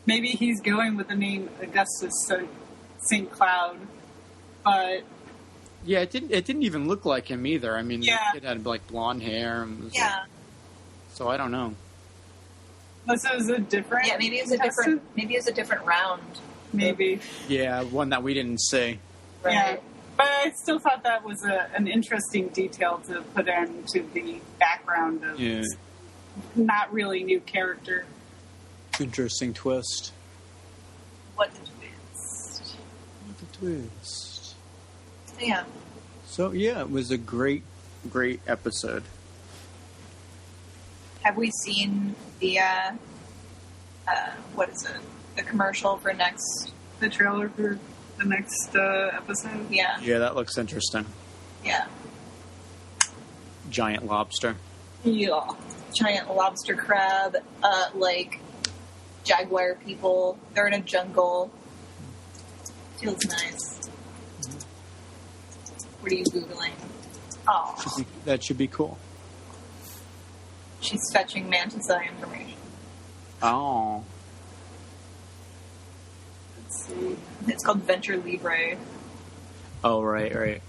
[SPEAKER 5] Maybe he's going with the name Augustus St. Cloud, but...
[SPEAKER 2] Yeah, it didn't even look like him either. I mean,
[SPEAKER 5] Yeah.
[SPEAKER 2] the kid had, like, blonde hair. And was
[SPEAKER 4] Yeah.
[SPEAKER 2] so I don't know.
[SPEAKER 5] Unless it was a different...
[SPEAKER 4] Yeah, maybe it's a different round.
[SPEAKER 5] Maybe.
[SPEAKER 2] Yeah, one that we didn't see.
[SPEAKER 4] Right.
[SPEAKER 5] Yeah. But I still thought that was an interesting detail to put into the background of this not really new character.
[SPEAKER 2] Interesting twist.
[SPEAKER 4] What a twist.
[SPEAKER 2] What a twist.
[SPEAKER 4] Yeah.
[SPEAKER 2] So, yeah, it was a great, great episode.
[SPEAKER 4] Have we seen the, what is it? The commercial for next...
[SPEAKER 5] The trailer for the next episode?
[SPEAKER 4] Yeah.
[SPEAKER 2] Yeah, that looks interesting.
[SPEAKER 4] Yeah.
[SPEAKER 2] Giant lobster.
[SPEAKER 5] Yeah.
[SPEAKER 4] Giant lobster crab, jaguar people. They're in a jungle. Feels nice. What are you Googling? Oh,
[SPEAKER 2] That should be cool.
[SPEAKER 4] she's fetching mantis eye information.
[SPEAKER 2] Oh.
[SPEAKER 5] Let's see.
[SPEAKER 4] It's called Venture Libre.
[SPEAKER 2] Oh, right.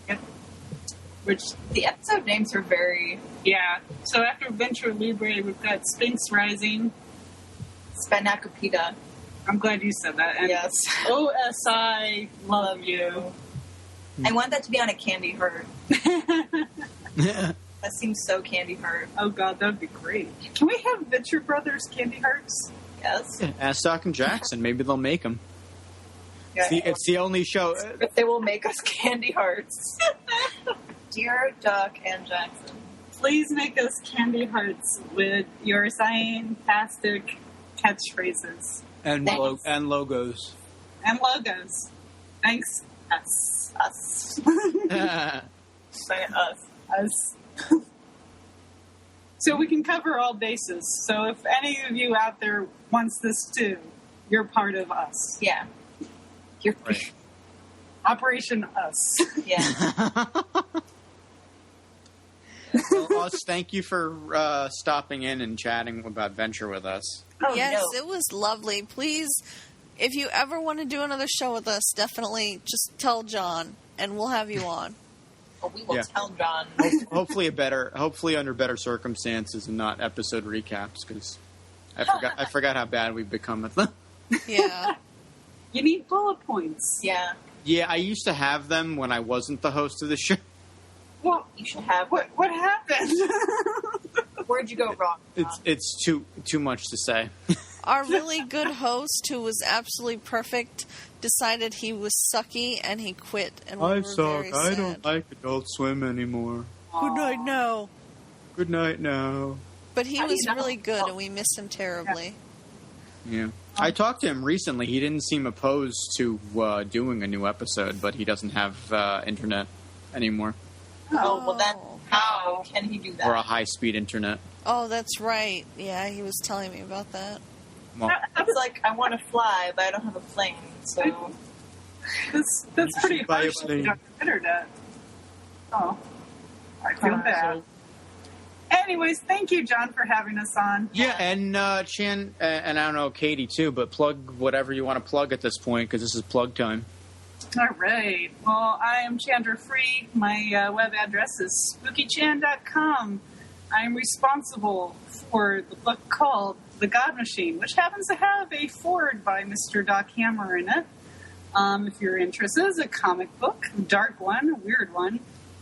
[SPEAKER 4] Yep.
[SPEAKER 5] Which,
[SPEAKER 4] The episode names are very
[SPEAKER 5] yeah. So after Venture Libre, we've got Sphinx Rising.
[SPEAKER 4] Spanakopita.
[SPEAKER 5] I'm glad you said that. And
[SPEAKER 4] Yes.
[SPEAKER 5] OSI, love you.
[SPEAKER 4] I want that to be on a candy heart. That seems so candy heart.
[SPEAKER 5] Oh god, that would be great. Can we have Venture Brothers candy hearts?
[SPEAKER 4] Yes.
[SPEAKER 2] Ask Doc and Jackson. Maybe they'll make them.
[SPEAKER 4] Yeah.
[SPEAKER 2] It's the only show.
[SPEAKER 4] If they will make us candy hearts. Dear Duck and Jackson.
[SPEAKER 5] Please make us candy hearts with your scientific catchphrases
[SPEAKER 2] And
[SPEAKER 4] Thanks.
[SPEAKER 2] and logos.
[SPEAKER 5] and logos. Thanks, us.
[SPEAKER 4] Us. Say us.
[SPEAKER 5] Us. So we can cover all bases. So if any of you out there wants this too, you're part of us.
[SPEAKER 4] Yeah. You're
[SPEAKER 2] Right.
[SPEAKER 5] Operation Us.
[SPEAKER 4] Yeah.
[SPEAKER 2] Well, Us, thank you for stopping in and chatting about Venture with us.
[SPEAKER 4] Oh,
[SPEAKER 3] Yes,
[SPEAKER 4] no.
[SPEAKER 3] it was lovely. Please, if you ever want to do another show with us, definitely just tell John, and we'll have you on.
[SPEAKER 4] Oh, we will
[SPEAKER 2] Yeah.
[SPEAKER 4] tell John.
[SPEAKER 2] Hopefully under better circumstances and not episode recaps, because I forgot how bad we've become at them.
[SPEAKER 3] Yeah.
[SPEAKER 5] You need bullet points.
[SPEAKER 4] Yeah.
[SPEAKER 2] Yeah, I used to have them when I wasn't the host of the show.
[SPEAKER 5] Well,
[SPEAKER 4] You should have.
[SPEAKER 5] what happened?
[SPEAKER 4] Where'd you go wrong?
[SPEAKER 2] It's too much to say.
[SPEAKER 3] Our really good host, who was absolutely perfect, decided he was sucky, and he quit. And we were very sad.
[SPEAKER 2] like Adult Swim anymore.
[SPEAKER 3] Good night now.
[SPEAKER 2] Good night now.
[SPEAKER 3] But he
[SPEAKER 4] How do
[SPEAKER 3] was
[SPEAKER 4] you know?
[SPEAKER 3] really good, and we miss him terribly.
[SPEAKER 2] Yeah. I talked to him recently. He didn't seem opposed to doing a new episode, but he doesn't have internet anymore.
[SPEAKER 4] Oh, well then, how can he do that?
[SPEAKER 2] Or a high-speed internet.
[SPEAKER 3] Oh, that's right. Yeah, he was telling me about that.
[SPEAKER 2] Well,
[SPEAKER 4] It's like, I want to fly, but I don't have a plane, so...
[SPEAKER 5] That's pretty
[SPEAKER 2] buy a
[SPEAKER 5] harsh if you
[SPEAKER 2] plane.
[SPEAKER 5] don't have internet. Oh, I feel bad.
[SPEAKER 2] so-
[SPEAKER 5] Anyways, thank you, John, for having us on.
[SPEAKER 2] yeah, and Chan, and I don't know, Katie, too, but plug whatever you want to plug at this point, because this is plug time.
[SPEAKER 5] All right. Well, I am Chandra Free. My web address is spookychan.com. I'm responsible for the book called The God Machine, which happens to have a foreword by Mr. Doc Hammer in it. If you're interested, it's a comic book, a dark one, a weird one.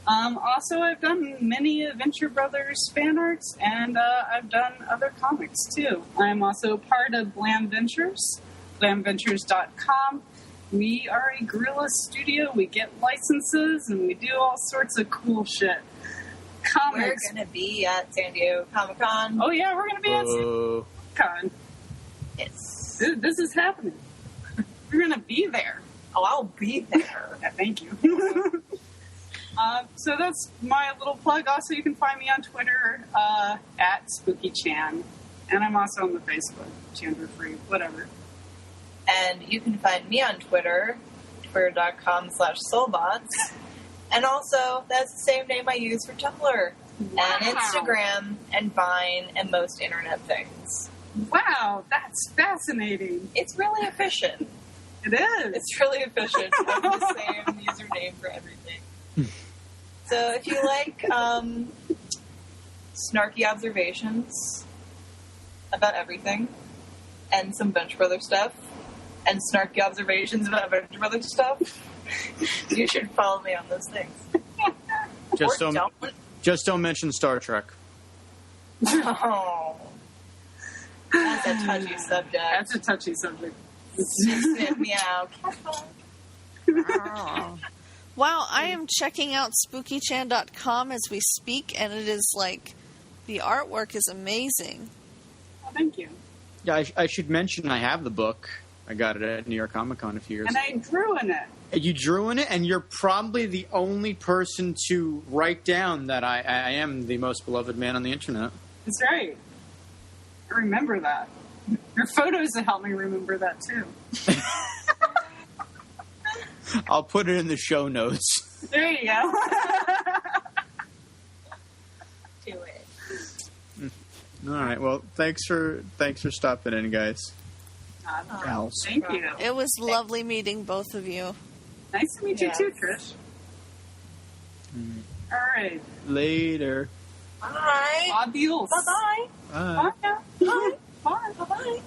[SPEAKER 5] Also, I've done many Venture Brothers fan arts, and I've done other comics, too. I'm also part of Blam Ventures, blamventures.com. We are a guerrilla studio. We get licenses, and we do all sorts of cool shit.
[SPEAKER 4] We're
[SPEAKER 5] Comics.
[SPEAKER 4] going to be at San Diego Comic-Con.
[SPEAKER 5] Oh, yeah, we're going to be at Con.
[SPEAKER 4] Yes.
[SPEAKER 5] This is happening. We're going to be there.
[SPEAKER 4] Oh, I'll be there.
[SPEAKER 5] Yeah, thank you. So that's my little plug. Also, you can find me on Twitter at SpookyChan. And I'm also on the Facebook, Chandra Free, whatever.
[SPEAKER 4] And you can find me on Twitter, twitter.com/soulbots. And also, that's the same name I use for Tumblr,
[SPEAKER 5] Wow.
[SPEAKER 4] and Instagram, and Vine, and most internet things.
[SPEAKER 5] Wow, that's fascinating.
[SPEAKER 4] It's really efficient.
[SPEAKER 5] It is.
[SPEAKER 4] It's really efficient to have the same username for everything. So if you like snarky observations about everything, and some Venture Brother stuff, and snarky observations about Venture Brother stuff, you should follow me on those things.
[SPEAKER 2] Just
[SPEAKER 4] Or
[SPEAKER 2] don't, just don't mention Star Trek.
[SPEAKER 4] Oh. That's a touchy subject.
[SPEAKER 5] That's a touchy subject.
[SPEAKER 4] Sniff me out.
[SPEAKER 3] Wow, I am checking out spookychan.com as we speak, and it is like, the artwork is amazing.
[SPEAKER 5] Oh, thank you.
[SPEAKER 2] Yeah, I should mention I have the book. I got it at New York Comic Con a few years
[SPEAKER 5] And
[SPEAKER 2] ago.
[SPEAKER 5] I drew in it.
[SPEAKER 2] You drew in it, and you're probably the only person to write down that I am the most beloved man on the internet.
[SPEAKER 5] That's right. I remember that. Your photos have helped me remember that, too.
[SPEAKER 2] I'll put it in the show notes.
[SPEAKER 5] There you go.
[SPEAKER 4] Do it.
[SPEAKER 2] All right. Well, thanks for stopping in, guys. Gals.
[SPEAKER 5] Thank you.
[SPEAKER 3] It was lovely meeting both of you.
[SPEAKER 5] Nice to meet
[SPEAKER 4] Yes.
[SPEAKER 5] you, too, Trish. All right.
[SPEAKER 2] Later.
[SPEAKER 4] Bye.
[SPEAKER 5] Adios.
[SPEAKER 4] Bye-bye.
[SPEAKER 2] Bye.
[SPEAKER 5] Bye now.
[SPEAKER 4] Bye.
[SPEAKER 5] Bye.
[SPEAKER 4] Bye-bye.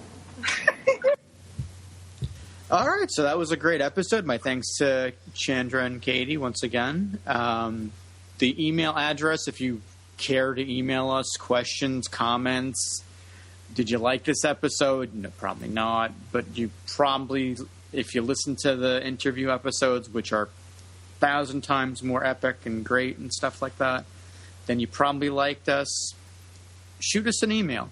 [SPEAKER 2] All right, so that was a great episode. My thanks to Chandra and Katie once again. The email address, if you care to email us questions, comments. Did you like this episode? No, probably not. But you probably, if you listen to the interview episodes, which are 1,000 times more epic and great and stuff like that, then you probably liked us. Shoot us an email.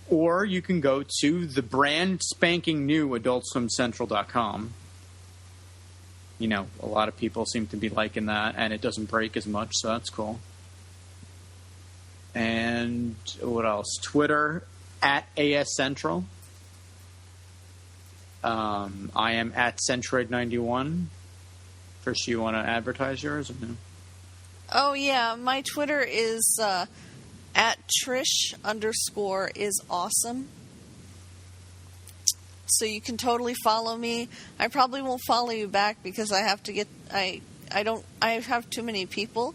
[SPEAKER 2] Or you can go to the brand spanking new AdultSwimCentral.com. You know, a lot of people seem to be liking that, and it doesn't break as much, so that's cool. And what else? Twitter, at ASCentral. I am at Centroid91. First, you want to advertise yours? Or no?
[SPEAKER 3] Oh, yeah, my Twitter is at Trish_is awesome. So you can totally follow me. I probably won't follow you back because I have to get I have too many people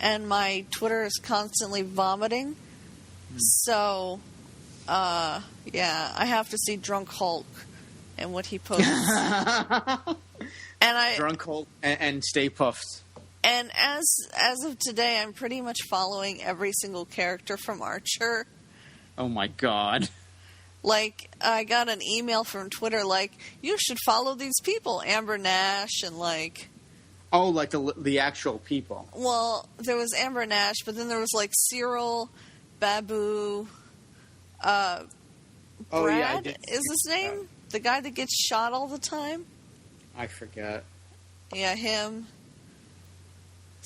[SPEAKER 3] and my Twitter is constantly vomiting. So yeah, I have to see Drunk Hulk and what he posts. And
[SPEAKER 2] Drunk Hulk and Stay Puffed.
[SPEAKER 3] And as of today, I'm pretty much following every single character from Archer.
[SPEAKER 2] Oh my god.
[SPEAKER 3] Like, I got an email from Twitter like, you should follow these people, Amber Nash, and like...
[SPEAKER 2] Oh, like the actual people.
[SPEAKER 3] Well, there was Amber Nash, but then there was like Cyril, Babu, Brad
[SPEAKER 2] I did
[SPEAKER 3] is his name? The guy that gets shot all the time?
[SPEAKER 2] I forget.
[SPEAKER 3] Yeah, him.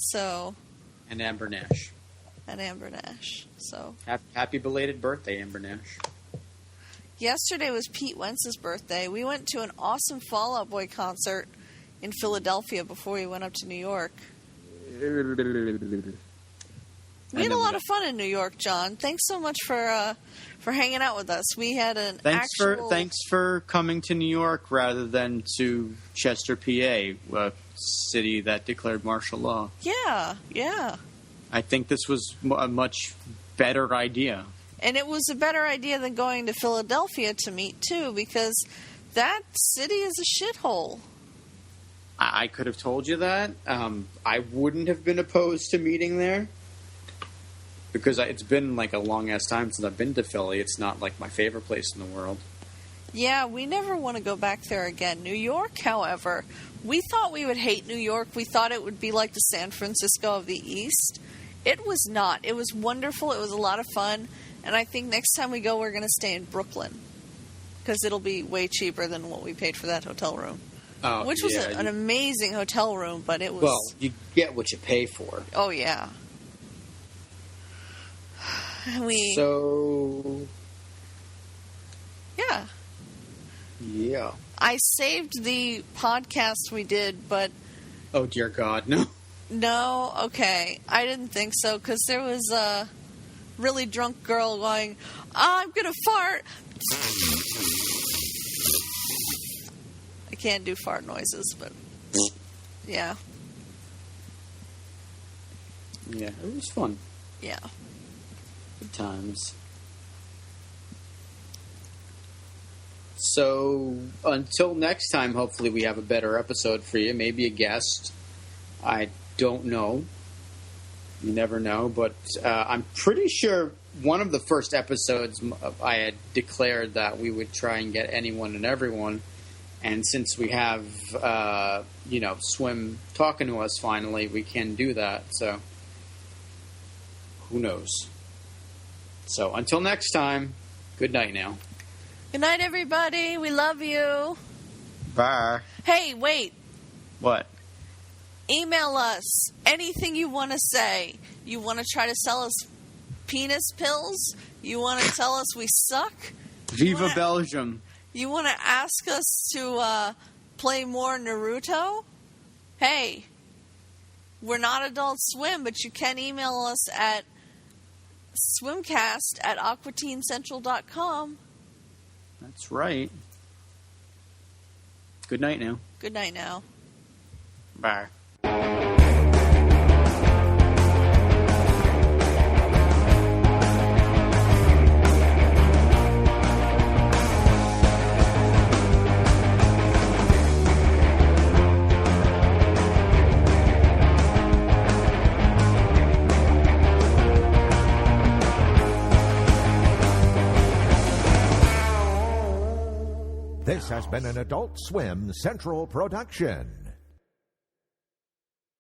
[SPEAKER 3] So.
[SPEAKER 2] And Amber Nash.
[SPEAKER 3] So.
[SPEAKER 2] Happy belated birthday, Amber Nash.
[SPEAKER 3] Yesterday was Pete Wentz's birthday. We went to an awesome Fall Out Boy concert in Philadelphia before we went up to New York. We had a lot of fun in New York, John. Thanks so much for hanging out with us. We had an
[SPEAKER 2] Thanks for coming to New York rather than to Chester, PA, a city that declared martial law.
[SPEAKER 3] Yeah.
[SPEAKER 2] I think this was a much better idea.
[SPEAKER 3] And it was a better idea than going to Philadelphia to meet, too, because that city is a shithole.
[SPEAKER 2] I could have told you that. I wouldn't have been opposed to meeting there. Because it's been like a long-ass time since I've been to Philly. It's not like my favorite place in the world.
[SPEAKER 3] Yeah, we never want to go back there again. New York, however, we thought we would hate New York. We thought it would be like the San Francisco of the East. It was not. It was wonderful. It was a lot of fun. And I think next time we go, we're going to stay in Brooklyn. Because it'll be way cheaper than what we paid for that hotel room. Which was an amazing hotel room, but it was...
[SPEAKER 2] Well, you get what you pay for.
[SPEAKER 3] Oh, yeah. Yeah.
[SPEAKER 2] Yeah.
[SPEAKER 3] I saved the podcast we did, but...
[SPEAKER 2] Oh, dear God, no.
[SPEAKER 3] No? Okay. I didn't think so, because there was a really drunk girl going, I'm gonna fart. I can't do fart noises, but... Yeah.
[SPEAKER 2] Yeah, it was fun.
[SPEAKER 3] Yeah.
[SPEAKER 2] Good times. So, until next time, hopefully we have a better episode for you. Maybe a guest. I don't know. You never know. But I'm pretty sure one of the first episodes I had declared that we would try and get anyone and everyone. And since we have, Swim talking to us finally, we can do that. So, who knows? So, until next time, good night now.
[SPEAKER 3] Good night, everybody. We love you.
[SPEAKER 2] Bye.
[SPEAKER 3] Hey, wait.
[SPEAKER 2] What?
[SPEAKER 3] Email us anything you want to say. You want to try to sell us penis pills? You want to tell us we suck?
[SPEAKER 2] Viva Belgium.
[SPEAKER 3] You want to ask us to play more Naruto? Hey, we're not Adult Swim, but you can email us at swimcast@aquatincentral.com.
[SPEAKER 2] That's right. Good night now.
[SPEAKER 3] Good night now.
[SPEAKER 2] Bye.
[SPEAKER 1] This has been an Adult Swim Central production.